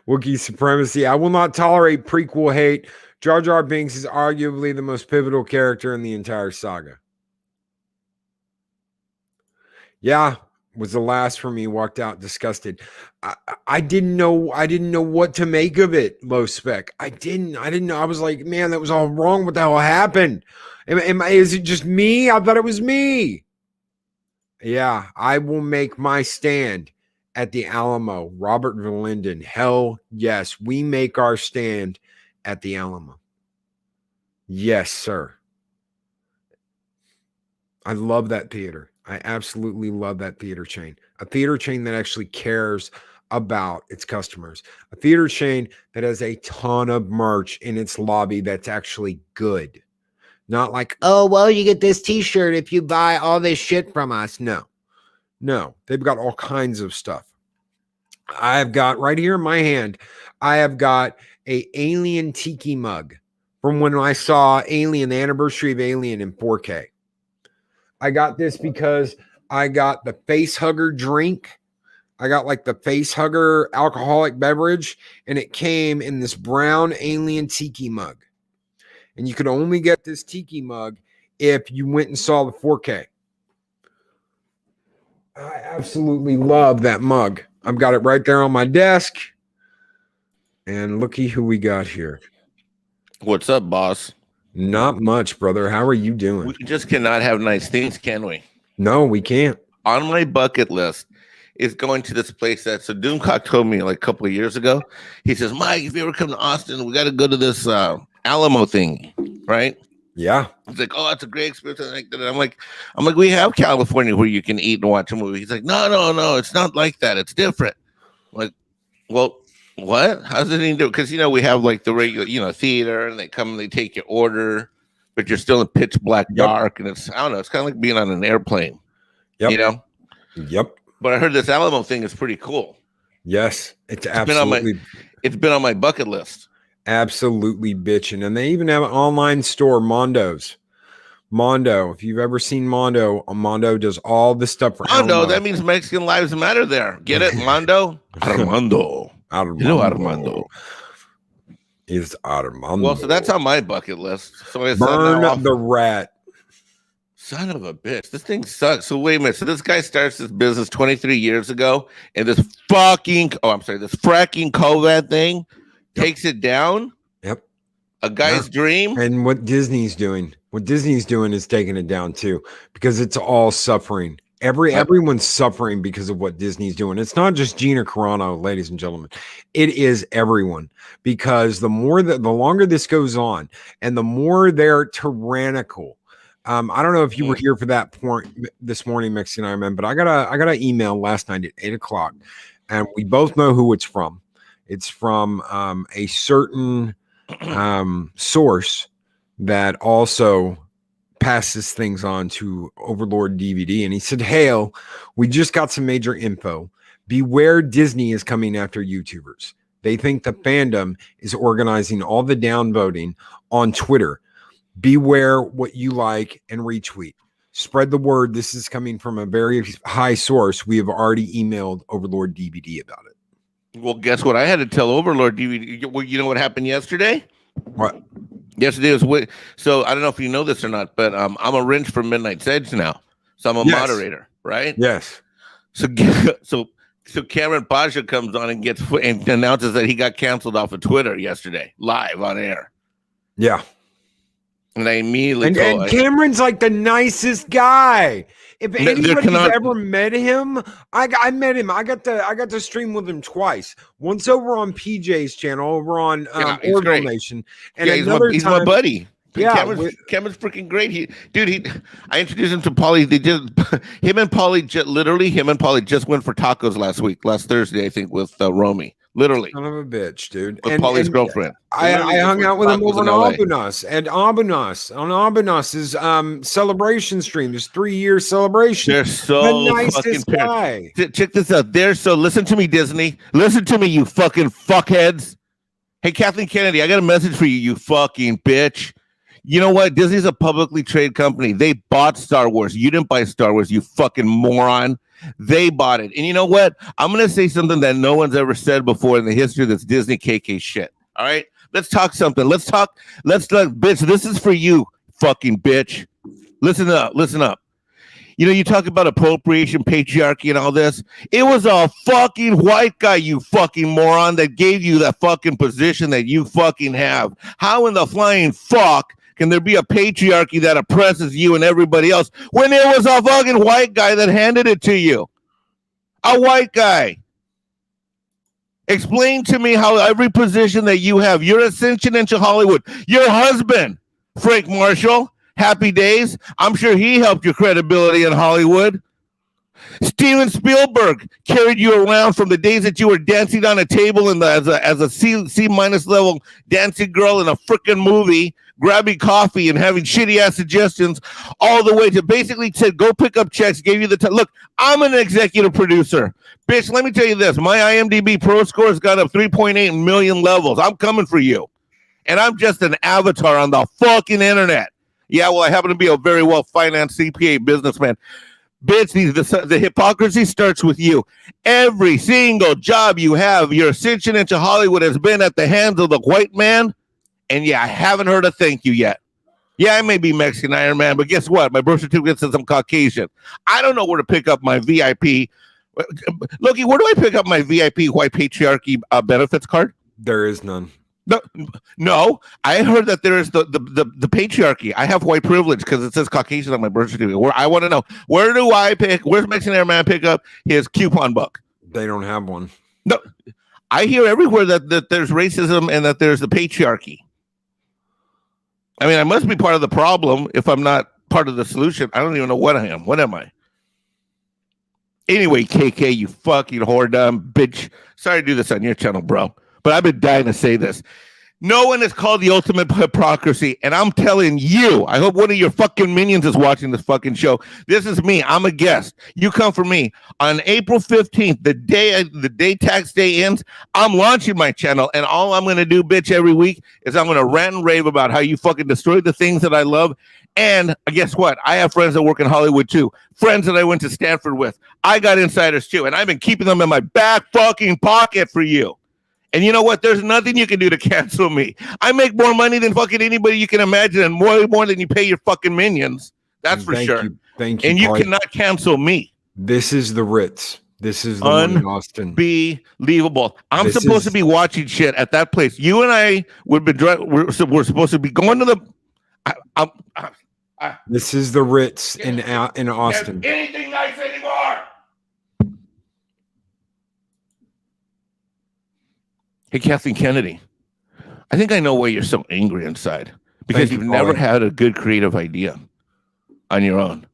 Wookiee supremacy. I will not tolerate prequel hate. Jar Jar Binks is arguably the most pivotal character in the entire saga. Yeah, was the last for me. Walked out disgusted. I didn't know what to make of it. Low spec. I didn't know. I was like, man, that was all wrong. What the hell happened? Is it just me? I thought it was me. Yeah, I will make my stand at the Alamo. Robert Verlinden. Hell yes, we make our stand at the Alamo. Yes, sir. I love that theater. I absolutely love that theater chain. A theater chain that actually cares about its customers. A theater chain that has a ton of merch in its lobby that's actually good. Not like, oh, well, you get this t-shirt if you buy all this shit from us. No. They've got all kinds of stuff. I've got right here in my hand, I have got a Alien Tiki mug from when I saw Alien, the anniversary of Alien in 4K. I got this because I got the face hugger drink. I got like the face hugger alcoholic beverage, and it came in this brown Alien Tiki mug. And you could only get this Tiki mug if you went and saw the 4K. I absolutely love that mug. I've got it right there on my desk. And looky who we got here. What's up, boss? Not much, brother. How are you doing? We just cannot have nice things, can we? No, we can't. On my bucket list is going to this place that so Doomcock told me like a couple of years ago. He says, Mike, if you ever come to Austin, we got to go to this Alamo thing, right? Yeah. He's like, oh, that's a great experience. I'm like, we have California where you can eat and watch a movie. He's like, no, it's not like that. It's different. I'm like, well, what? How's it do? Because we have like the regular, theater, and they come and they take your order, but you're still in pitch black dark, and it's I don't know, it's kind of like being on an airplane. Yep. Yep. But I heard this Alamo thing is pretty cool. Yes, it's absolutely. It's been on my bucket list. Absolutely bitching, and they even have an online store, Mondo's. Mondo, if you've ever seen Mondo, Mondo does all the stuff for Mondo. Alamo. That means Mexican lives matter there. Get it, Mondo? Armando. Hello, Armando. Is Armando. Well, so that's on my bucket list. So I burn the rat. Son of a bitch. This thing sucks. So wait a minute. So this guy starts this business 23 years ago, and this fracking COVID thing takes it down. Yep. A guy's dream. And what Disney's doing is taking it down too, because it's all suffering. Everyone's suffering because of what Disney's doing. It's not just Gina Carano, ladies and gentlemen. It is everyone, because the longer this goes on, and the more they're tyrannical. I don't know if you were here for that point this morning, Mexican Iron Man, but I got an email last night at 8:00, and we both know who it's from. It's from a certain source that also passes things on to Overlord DVD, and he said, "Hail, we just got some major info. Beware, Disney is coming after YouTubers. They think the fandom is organizing all the downvoting on Twitter. Beware what you like and retweet. Spread the word. This is coming from a very high source. We have already emailed Overlord DVD about it." Well, guess what? I had to tell Overlord. You know what happened yesterday? What? Yesterday was so I don't know if you know this or not, but I'm a wrench for Midnight's Edge now, so I'm a moderator, right? Yes. So so Cameron Pasha comes on and announces that he got canceled off of Twitter yesterday, live on air. Yeah. And I immediately and Cameron's like the nicest guy. If anybody's ever met him, I met him. I got to stream with him twice. Once over on PJ's channel, over on Orville Nation, and he's my buddy. Yeah, Cameron's freaking great. I introduced him to Paulie. They did him and Paulie just went for tacos last Thursday, I think, with Romy. Literally, son of a bitch, dude. With Paulie's girlfriend. I hung out with him over on Abunas, and Abunas's celebration stream. There's 3-year celebration. They're so the nicest guy. Check this out. Listen to me, Disney. Listen to me, you fucking fuckheads. Hey, Kathleen Kennedy, I got a message for you, you fucking bitch. You know what? Disney's a publicly traded company. They bought Star Wars. You didn't buy Star Wars, you fucking moron. They bought it. And you know what? I'm going to say something that no one's ever said before in the history of this Disney KK shit. All right? Let's talk something. Bitch, this is for you, fucking bitch. Listen up. You know, you talk about appropriation, patriarchy, and all this. It was a fucking white guy, you fucking moron, that gave you that fucking position that you fucking have. How in the flying fuck can there be a patriarchy that oppresses you and everybody else when it was a fucking white guy that handed it to you? A white guy. Explain to me how every position that you have, your ascension into Hollywood, your husband, Frank Marshall, Happy Days, I'm sure he helped your credibility in Hollywood. Steven Spielberg carried you around from the days that you were dancing on a table as a C minus level dancing girl in a freaking movie, grabbing coffee and having shitty ass suggestions, all the way to basically said, go pick up checks, gave you the time. Look, I'm an executive producer. Bitch, let me tell you this. My IMDb Pro score has gone up 3.8 million levels. I'm coming for you. And I'm just an avatar on the fucking internet. Yeah, well, I happen to be a very well-financed CPA businessman. Bitch, the hypocrisy starts with you. Every single job you have, your ascension into Hollywood has been at the hands of the white man. And yeah, I haven't heard a thank you yet. Yeah, I may be Mexican Iron Man, but guess what? My birth certificate says I'm Caucasian. I don't know where to pick up my VIP. Loki, where do I pick up my VIP white patriarchy benefits card? There is none. No, I heard that there is the patriarchy. I have white privilege because it says Caucasian on my birth certificate. I want to know, where's Mexican Air Man pick up his coupon book? They don't have one. No, I hear everywhere that there's racism and that there's the patriarchy. I mean, I must be part of the problem if I'm not part of the solution. I don't even know what I am. What am I? Anyway, KK, you fucking whoredom bitch. Sorry to do this on your channel, bro. But I've been dying to say this. No one is called the ultimate hypocrisy. And I'm telling you, I hope one of your fucking minions is watching this fucking show. This is me. I'm a guest. You come for me. On April 15th, the day tax day ends, I'm launching my channel. And all I'm going to do, bitch, every week is I'm going to rant and rave about how you fucking destroyed the things that I love. And guess what? I have friends that work in Hollywood too. Friends that I went to Stanford with. I got insiders too. And I've been keeping them in my back fucking pocket for you. And you know what? There's nothing you can do to cancel me. I make more money than fucking anybody you can imagine, and more than you pay your fucking minions. That's for sure. Thank you. And you cannot cancel me. This is the Ritz. This is the one in Austin. Unbelievable. I'm supposed to be watching shit at that place. You and I we're supposed to be going to the. This is the Ritz in Austin. Anything nice anymore? Hey, Kathleen Kennedy, I think I know why you're so angry inside. Because you've never had a good creative idea on your own.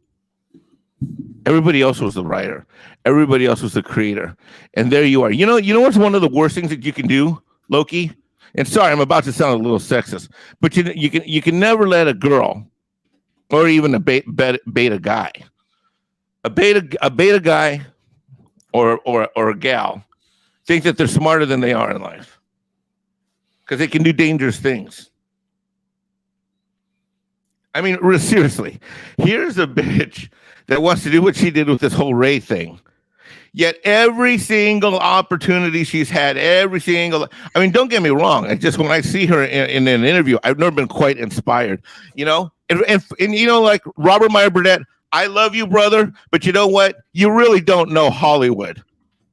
Everybody else was the writer. Everybody else was the creator. And there you are. You know what's one of the worst things that you can do, Loki? And sorry, I'm about to sound a little sexist, but you can never let a girl or even a beta guy, a beta guy or a gal think that they're smarter than they are in life because they can do dangerous things. I mean, seriously, here's a bitch that wants to do what she did with this whole Ray thing. Yet every single opportunity she's had, I mean, don't get me wrong. I just when I see her in an interview, I've never been quite inspired, you know. And you know, like Robert Meyer Burnett, I love you, brother, but you know what? You really don't know Hollywood.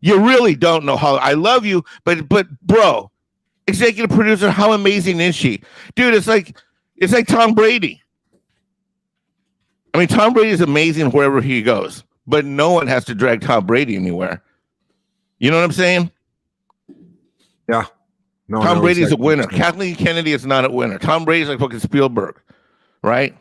You really don't know Hollywood. I love you, but bro, executive producer, how amazing is she, dude? It's like Tom Brady. I mean, Tom Brady is amazing wherever he goes, but no one has to drag Tom Brady anywhere. You know what I'm saying? Yeah. No, Tom Brady's exactly. a winner. Kathleen Kennedy is not a winner. Tom Brady's like fucking Spielberg, right?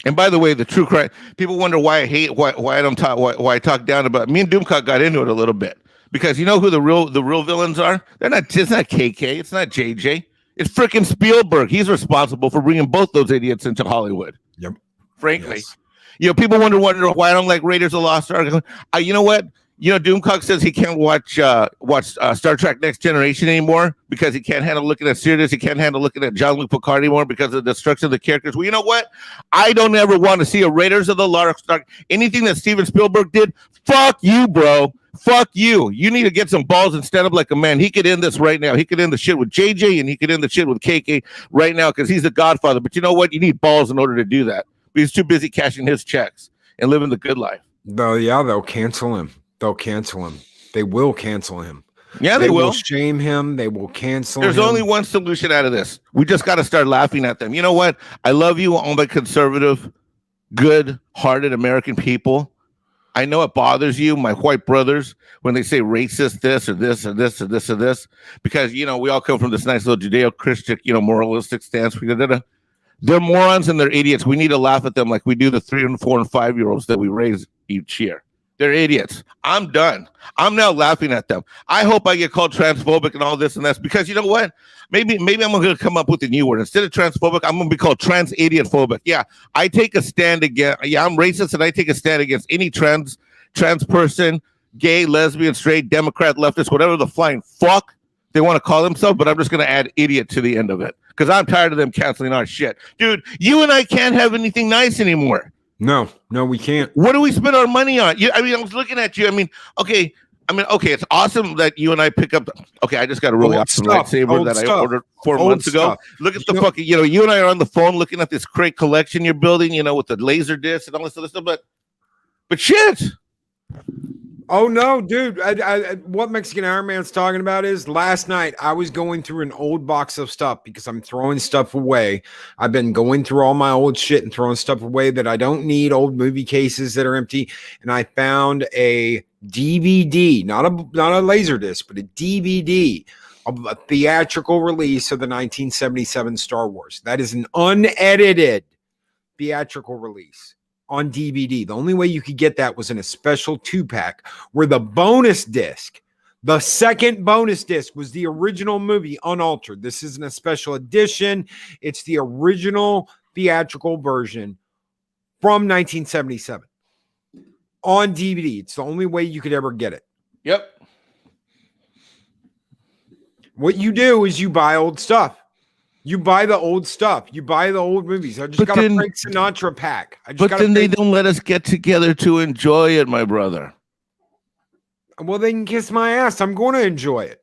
And by the way, the true crime, people wonder why I hate, why I don't talk, why I talk down about. Me and Doomcock got into it a little bit because you know who the real villains are? They're not. It's not KK. It's not JJ. It's freaking Spielberg. He's responsible for bringing both those idiots into Hollywood. Yep. Frankly, Yes. you know, people wonder why I don't like Raiders of the Lost Ark. You know what? You know, Doomcock says he can't watch Star Trek Next Generation anymore because he can't handle looking at Sirius. He can't handle looking at Jean-Luc Picard anymore because of the destruction of the characters. Well, you know what? I don't ever want to see a Raiders of the Lost Ark. Anything that Steven Spielberg did, fuck you, bro. Fuck you. You need to get some balls and stand up like a man. He could end this right now. He could end the shit with JJ and he could end the shit with KK right now because he's the godfather. But you know what? You need balls in order to do that. He's too busy cashing his checks and living the good life. They'll cancel him. They'll cancel him. They will cancel him. Yeah, they will shame him. They will cancel There's him. only one solution out of this. We just got to start laughing at them. You know what? I love you, all my conservative, good-hearted American people. I know it bothers you, my white brothers, when they say racist this or this or this or this or this, because, you know, we all come from this nice little Judeo-Christian, you know, moralistic stance. They're morons and they're idiots. We need to laugh at them like we do the 3 and 4 and 5-year-olds that we raise each year. They're idiots. I'm done. I'm now laughing at them. I hope I get called transphobic and all this and that because you know what? Maybe I'm going to come up with a new word. Instead of transphobic, I'm going to be called trans-idiot phobic. Yeah, I take a stand against. Yeah, I'm racist and I take a stand against any trans person, gay, lesbian, straight, Democrat, leftist, whatever the flying fuck they want to call themselves. But I'm just going to add idiot to the end of it because I'm tired of them canceling our shit, dude. You and I can't have anything nice anymore. No, we can't. What do we spend our money on? I mean, I was looking at you. I mean, okay, it's awesome that you and I pick up. Okay, I just got a really awesome lightsaber that I ordered 4 months ago. Look at the fucking, you know, you and I are on the phone looking at this great collection you're building, you know, with the laser disc and all this other stuff. But shit. Oh no, dude! What Mexican Iron Man's talking about is last night I was going through an old box of stuff because I'm throwing stuff away. I've been going through all my old shit and throwing stuff away that I don't need, old movie cases that are empty, and I found a DVD, not a laser disc, but a DVD of a theatrical release of the 1977 Star Wars. That is an unedited theatrical release on DVD. The only way you could get that was in a special 2-pack where the bonus disc, the second bonus disc, was the original movie unaltered. This isn't a special edition. It's the original theatrical version from 1977 on DVD. It's the only way you could ever get it. Yep. What you do is you buy old stuff. You buy the old stuff. You buy the old movies. I just got a Frank Sinatra pack. They don't let us get together to enjoy it, my brother. Well, they can kiss my ass. I'm going to enjoy it.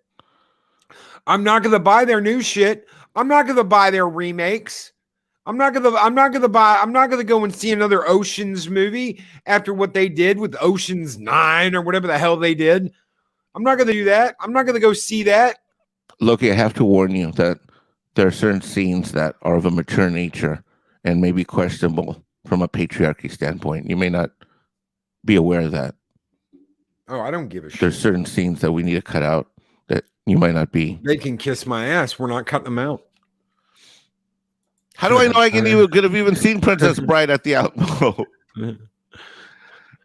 I'm not going to buy their new shit. I'm not going to buy their remakes. I'm not going to go and see another Oceans movie after what they did with Oceans 9 or whatever the hell they did. I'm not going to do that. I'm not going to go see that. Loki, I have to warn you that there are certain scenes that are of a mature nature and may be questionable from a patriarchy standpoint. You may not be aware of that. Oh, I don't give a shit. There's certain scenes that we need to cut out that you might not be. They can kiss my ass. We're not cutting them out. How do I know I could have even seen Princess Bride at the Alamo? And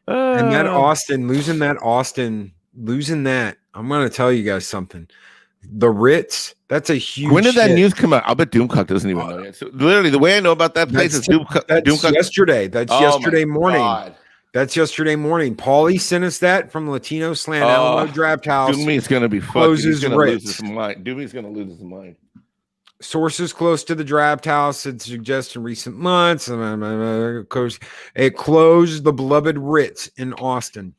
that Austin, losing that, I'm going to tell you guys something. The Ritz, that's a huge. When did that news come out? I bet Doomcock doesn't even know yet. So literally, the way I know about that place is Doomcock. Yesterday. That's yesterday morning. God. That's yesterday morning. Paulie sent us that from Latino Slant Alamo Draft House. Doomy's going to be fucking. He's going to lose his mind. Doomy's going to lose his mind. Sources close to the draft house had suggested in recent months. It closed the beloved Ritz in Austin,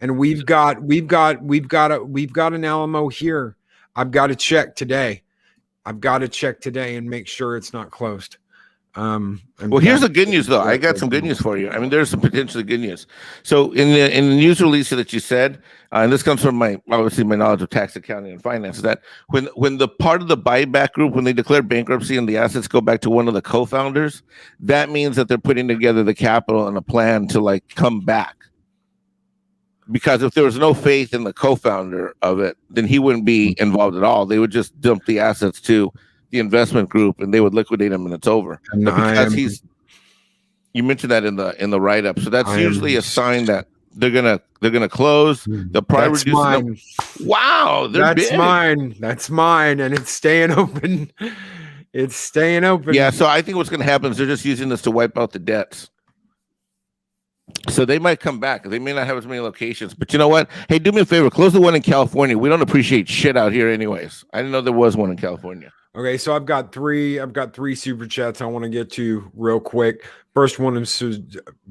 and we've got an Alamo here. I've got to check today. And make sure it's not closed. Well, here's the good news, though. I got some good news for you. I mean, there's some potentially good news. So in the news release that you said, and this comes from my knowledge of tax accounting and finance, that when the part of the buyback group, when they declare bankruptcy and the assets go back to one of the co-founders, that means that they're putting together the capital and a plan to like come back. Because if there was no faith in the co-founder of it, then he wouldn't be involved at all. They would just dump the assets to the investment group and they would liquidate him and it's over. But because you mentioned that in the write-up, so that's usually a sign that they're gonna close. They'll probably reduce. Wow, that's big. That's mine, and it's staying open. It's staying open. Yeah, so I think what's gonna happen is they're just using this to wipe out the debts. So they might come back. They may not have as many locations, but you know what? Hey, do me a favor, close the one in California. We don't appreciate shit out here, anyways. I didn't know there was one in California. Okay, so I've got three super chats I want to get to real quick. First one is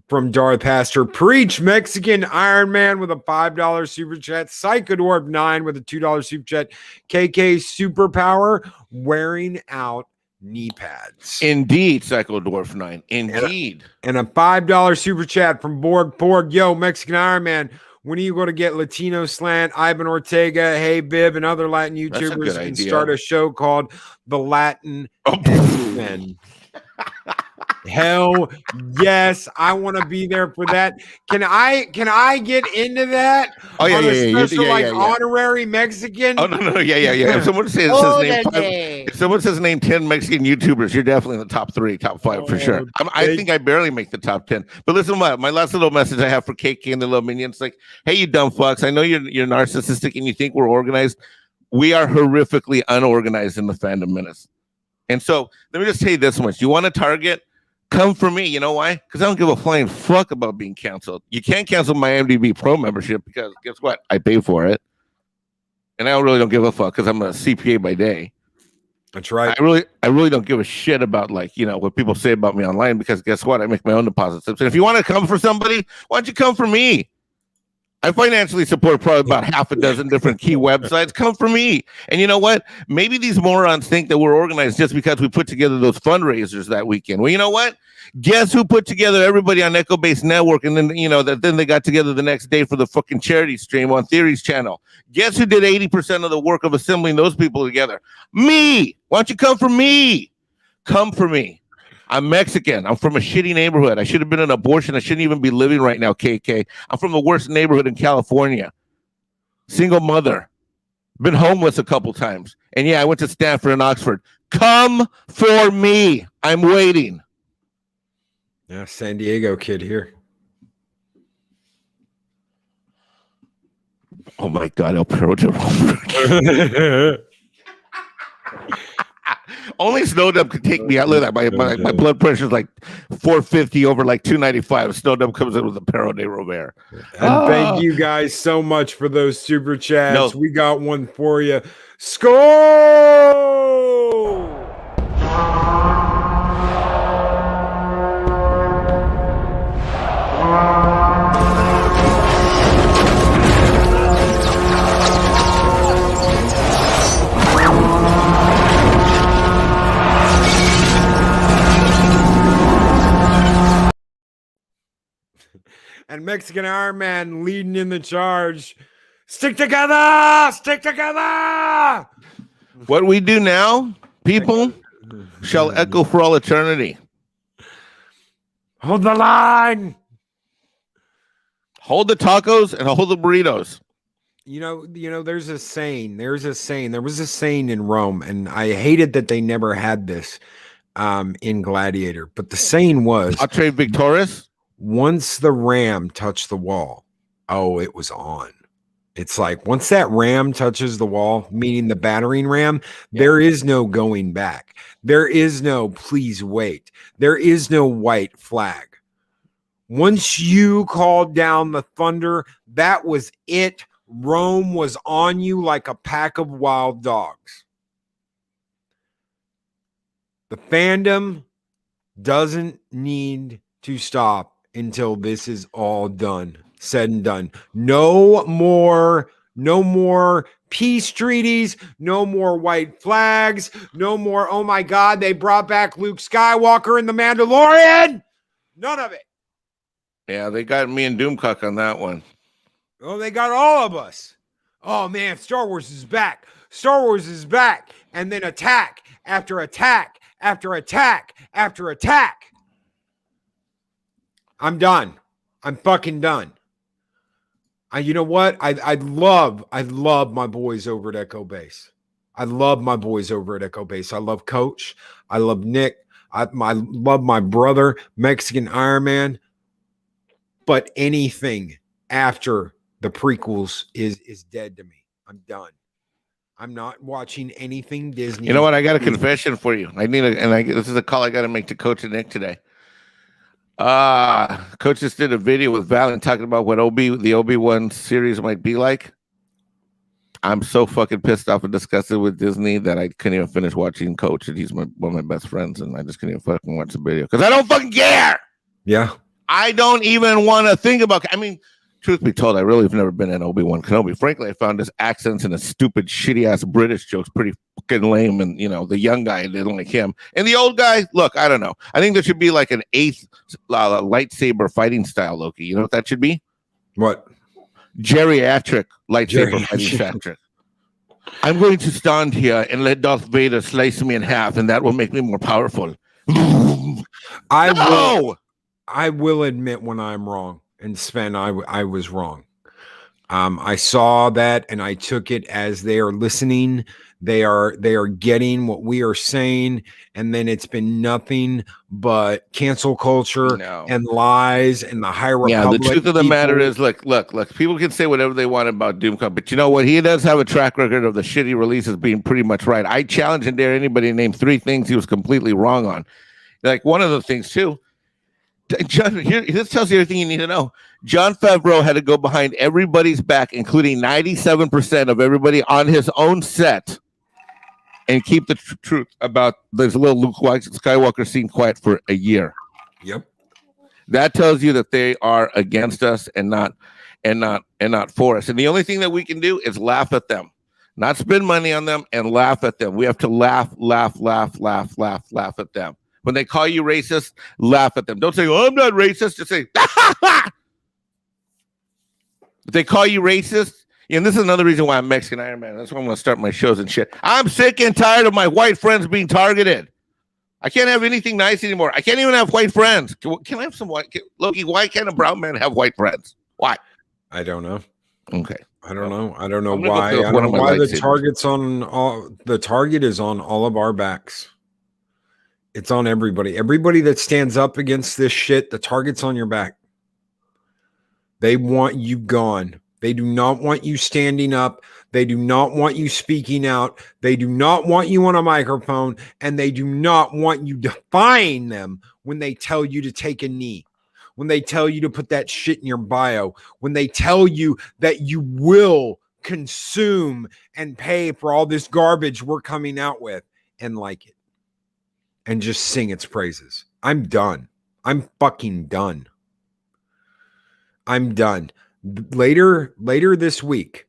from Darth Pastor. Preach, Mexican Iron Man with a $5 super chat. Psycho Dwarf 9 with a $2 super chat. KK Superpower wearing out knee pads. Indeed, Psycho Dwarf 9. Indeed. And a $5 super chat from Borg. Yo, Mexican Iron Man. When are you going to get Latino Slant, Ivan Ortega, Hey Bib, and other Latin YouTubers and start a show called The Latin Men? Hell yes, I want to be there for that. Can I get into that? Oh yeah, honorary Mexican. Oh no, yeah. If someone says name 10 Mexican YouTubers, you're definitely in the top 5 for sure. I think I barely make the top 10. But listen, my last little message I have for KK and the little minions, like, hey, you dumb fucks. I know you're narcissistic and you think we're organized. We are horrifically unorganized in the Fandom Menace. And so let me just tell you this much: you want to target? Come for me. You know why? Because I don't give a flying fuck about being canceled. You can't cancel my MDB Pro membership because guess what? I pay for it. And I really don't give a fuck because I'm a CPA by day. That's right. I really don't give a shit about what people say about me online because guess what? I make my own deposit slips. And if you want to come for somebody, why don't you come for me? I financially support probably about half a dozen different key websites. Come for me. And you know what? Maybe these morons think that we're organized just because we put together those fundraisers that weekend. Well, you know what? Guess who put together everybody on Echo Base Network? And then, then they got together the next day for the fucking charity stream on Theory's channel. Guess who did 80% of the work of assembling those people together? Me. Why don't you come for me? Come for me. I'm Mexican. I'm from a shitty neighborhood. I should have been an abortion. I shouldn't even be living right now, KK. I'm from the worst neighborhood in California. Single mother. Been homeless a couple times. And yeah, I went to Stanford and Oxford. Come for me. I'm waiting. Yeah, San Diego kid here. Oh my God, El Perro de Only Snowdub could take me out. Look at that. My blood pressure is like 450 over like 295. Snowdub comes in with a Perro de Robert. And thank you guys so much for those super chats. We got one for you. Score! And Mexican Iron Man leading in the charge. Stick together! Stick together! What we do now, people, shall echo for all eternity. Hold the line! Hold the tacos and hold the burritos. You know, there's a saying. There was a saying in Rome, and I hated that they never had this in Gladiator. But the saying was, Atre Victoris. Once the ram touched the wall, it was on. It's like once that ram touches the wall, meaning the battering ram, there is no going back. There is no please wait. There is no white flag. Once you called down the thunder, that was it. Rome was on you like a pack of wild dogs. The fandom doesn't need to stop until this is all done, said and done. No more peace treaties, no more white flags, no more, oh my God, they brought back Luke Skywalker and the Mandalorian. None of it. Yeah, they got me and Doomcock on that one. Oh, they got all of us. Oh man, Star Wars is back. Star Wars is back. And then attack after attack after attack after attack. I'm done. I'm fucking done. You know what? I love my boys over at Echo Base. I love my boys over at Echo Base. I love Coach. I love Nick. I love my brother, Mexican Iron Man. But anything after the prequels is dead to me. I'm done. I'm not watching anything Disney. You know what? I got a confession for you. This is a call I got to make to Coach and Nick today. Coach just did a video with Valen talking about what the Obi-Wan series might be like. I'm so fucking pissed off and disgusted with Disney that I couldn't even finish watching Coach, and he's one of my best friends, and I just couldn't even fucking watch the video because I don't fucking care. Yeah. I don't even want to think about. I mean, truth be told, I really have never been an Obi-Wan Kenobi. Frankly, I found his accents and his stupid, shitty-ass British jokes pretty fucking lame. And, the young guy didn't like him. And the old guy, look, I don't know. I think there should be like an 8th lightsaber fighting style, Loki. You know what that should be? What? Geriatric lightsaber fighting tactic. I'm going to stand here and let Darth Vader slice me in half, and that will make me more powerful. I will admit when I'm wrong. And Sven, I was wrong. I saw that and I took it as they are listening. They are getting what we are saying, and then it's been nothing but cancel culture and lies and the High Republic. Yeah, the truth of the matter is, look. People can say whatever they want about Doomcock, but you know what? He does have a track record of the shitty releases being pretty much right. I challenge and dare anybody to name 3 things he was completely wrong on. Like one of the things too. John, this tells you everything you need to know. Jon Favreau had to go behind everybody's back, including 97% of everybody on his own set, and keep the truth about this little Luke Skywalker scene quiet for a year. Yep. That tells you that they are against us and not for us. And the only thing that we can do is laugh at them, not spend money on them, and laugh at them. We have to laugh at them. When they call you racist, laugh at them. Don't say, "Oh, I'm not racist." Just say, "If they call you racist," and this is another reason why I'm Mexican Iron Man. That's why I'm going to start my shows and shit. I'm sick and tired of my white friends being targeted. I can't have anything nice anymore. I can't even have white friends. Can I have some white? Loki, why can't a brown man have white friends? Why? I don't know. Okay. I don't know why. I don't know why the target is on all of our backs. It's on everybody. Everybody that stands up against this shit, the target's on your back. They want you gone. They do not want you standing up. They do not want you speaking out. They do not want you on a microphone. And they do not want you defying them when they tell you to take a knee. When they tell you to put that shit in your bio. When they tell you that you will consume and pay for all this garbage we're coming out with and like it. And just sing its praises. I'm done. I'm fucking done. I'm done. Later this week,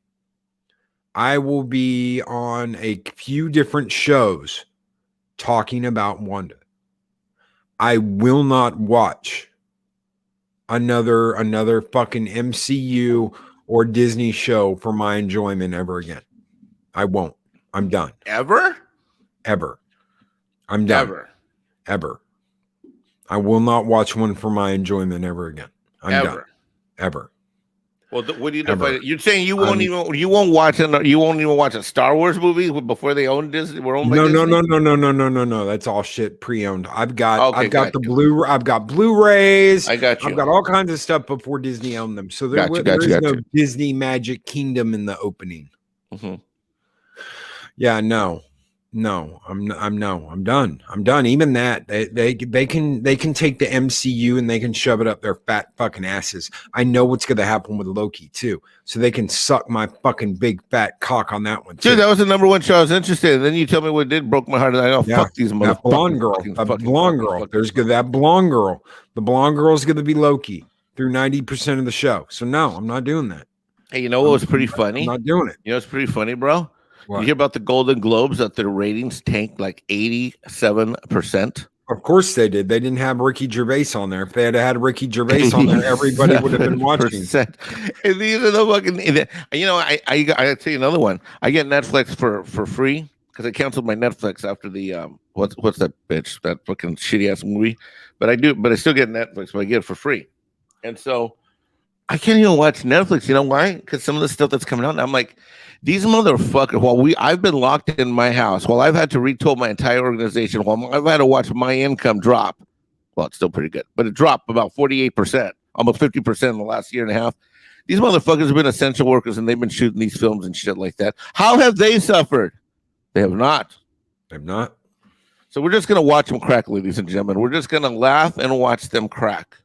I will be on a few different shows talking about Wanda. I will not watch another fucking MCU or Disney show for my enjoyment ever again. I won't. I'm done. Ever. I'm done. Ever. I will not watch one for my enjoyment ever again. I'm done. Ever. Well, what do you define? You're saying you won't even watch a Star Wars movie before they own Disney? No. That's all shit pre-owned. I've got Blu-rays. I got you. I've got all kinds of stuff before Disney owned them. So there is no Disney Magic Kingdom in the opening. Mm-hmm. Yeah, no. No, I'm done. I'm done. Even that they can take the MCU and they can shove it up their fat fucking asses. I know what's going to happen with Loki too, so they can suck my fucking big fat cock on that one too. Dude, that was the number one show I was interested in. Then you tell me what did broke my heart. And I know, fuck these motherfuckers. That blonde girl. There's that blonde girl. The blonde girl is going to be Loki through 90% of the show. So no, I'm not doing that. Hey, you know what was pretty funny? I'm not doing it. You know, it's pretty funny, bro. What? You hear about the Golden Globes that their ratings tanked like 87%? Of course they did. They didn't have Ricky Gervais on there. If they had Ricky Gervais on there, everybody would have been watching. And these are the fucking, you know, I tell you another one. I get Netflix for free because I canceled my Netflix after the what's that bitch, that fucking shitty ass movie. But I still get Netflix, but I get it for free. And so I can't even watch Netflix. You know why? Because some of the stuff that's coming out, and I'm like, these motherfuckers, I've been locked in my house, while I've had to retool my entire organization, while I've had to watch my income drop. Well, it's still pretty good, but it dropped about 48%, almost 50% in the last year and a half. These motherfuckers have been essential workers and they've been shooting these films and shit like that. How have they suffered? They have not. They've not. So we're just going to watch them crack, ladies and gentlemen. We're just going to laugh and watch them crack.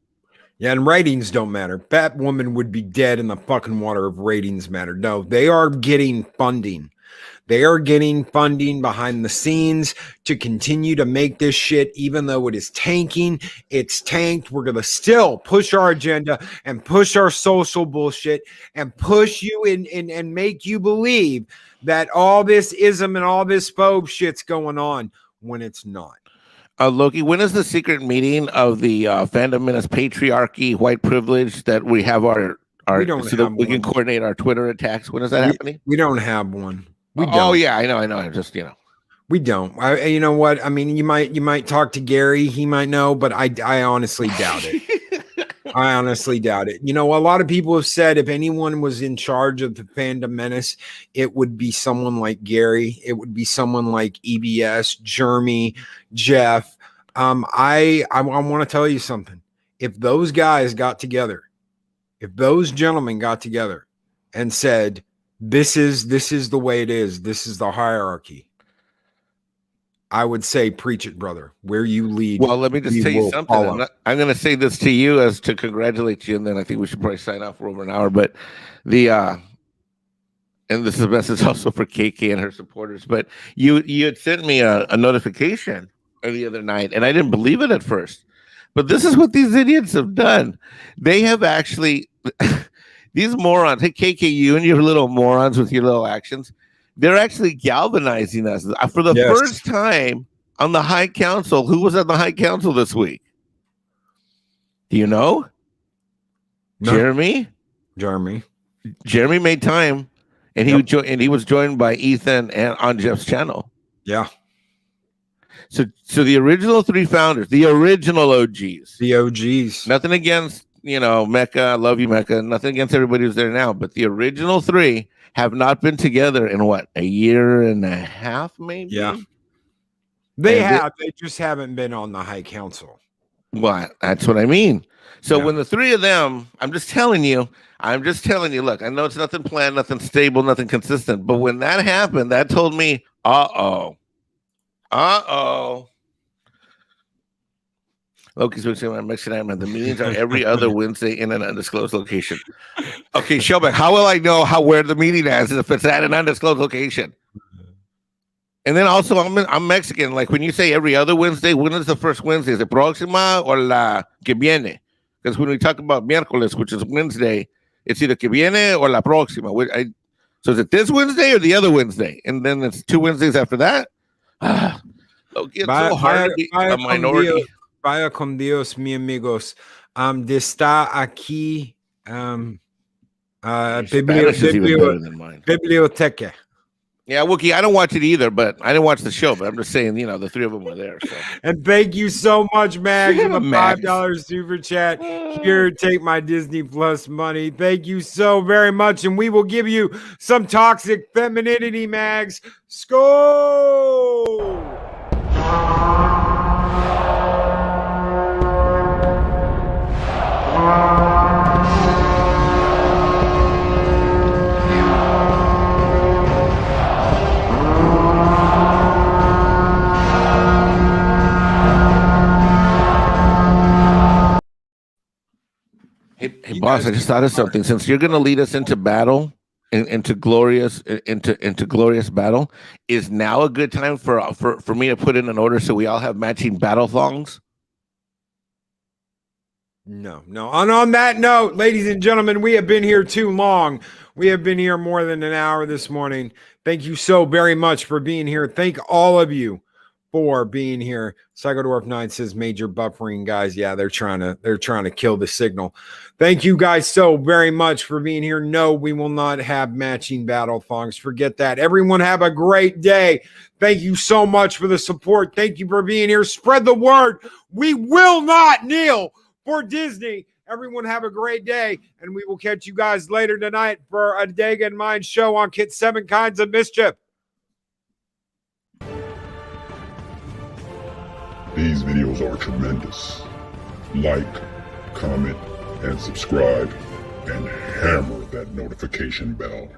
Yeah, and ratings don't matter. Batwoman would be dead in the fucking water if ratings mattered. No, they are getting funding. They are getting funding behind the scenes to continue to make this shit, even though it is tanking. It's tanked. We're going to still push our agenda and push our social bullshit and push you in and make you believe that all this ism and all this phobe shit's going on when it's not. Loki, when is the secret meeting of the fandom menace patriarchy, white privilege that we have our we don't so have that we can coordinate our Twitter attacks? When is that happening? We don't have one. We don't. Oh yeah, I know. Just we don't. You know what? I mean, you might talk to Gary. He might know, but I honestly doubt it. I honestly doubt it. You know, a lot of people have said if anyone was in charge of the fandom menace, it would be someone like Gary. It would be someone like EBS, Jeremy, Jeff. I want to tell you something. If those guys got together, if those gentlemen got together and said, this is the way it is, this is the hierarchy, I would say, preach it, brother. Where you lead. Well, let me just tell you something. I'm going to say this to you as to congratulate you, and then I think we should probably sign off for over an hour. But and this is a message also for KK and her supporters. But you had sent me a notification the other night, and I didn't believe it at first. But this is what these idiots have done. They have actually these morons. Hey, KK, you and your little morons with your little actions. They're actually galvanizing us for the first time on the High Council. Who was at the High Council this week? Do you know? No. Jeremy made time, and he was joined by Ethan and on Jeff's channel. Yeah. So the original three founders, the original OGs, Nothing against Mecca. I love you, Mecca. Nothing against everybody who's there now, but the original three have not been together in a year and a half, maybe. Yeah, they just haven't been on the High Council. Well, that's what I mean. So when the three of them, I'm just telling you, look, I know it's nothing planned, nothing stable, nothing consistent, but when that happened, that told me, uh-oh. Loki's been saying I'm Mexican. The meetings are every other Wednesday in an undisclosed location. Okay, Shelby, how will I know where the meeting is if it's at an undisclosed location? And then also, I'm Mexican. Like when you say every other Wednesday, when is the first Wednesday? Is it próxima or la que viene? Because when we talk about miércoles, which is Wednesday, it's either que viene or la próxima. So is it this Wednesday or the other Wednesday? And then it's 2 Wednesdays after that? Loki, it's so hard to be a minority. Vaya con Dios, mi amigos. De está aquí biblioteca. Yeah, Wookie, I don't watch it either, but I didn't watch the show, but I'm just saying, the three of them were there. So. And thank you so much, Mags, for the $5 super chat. Here, take my Disney Plus money. Thank you so very much, and we will give you some toxic femininity, Mags. Skol! Boss, I just thought of something. Since you're going to lead us into battle, into glorious battle, is now a good time for me to put in an order so we all have matching battle thongs? No. And on that note, ladies and gentlemen, we have been here too long. We have been here more than an hour this morning. Thank you so very much for being here. Thank all of you for being here. Psychodwarf 9 says major buffering, guys. Yeah, they're trying to kill the signal. Thank you guys so very much for being here. No, we will not have matching battle thongs. Forget that. Everyone have a great day. Thank you so much for the support. Thank you for being here. Spread the word. We will not kneel for Disney. Everyone have a great day, and we will catch you guys later tonight for a Dega and Mind show on Kit 7 Kinds of Mischief. These videos are tremendous. Like, comment, and subscribe, and hammer that notification bell.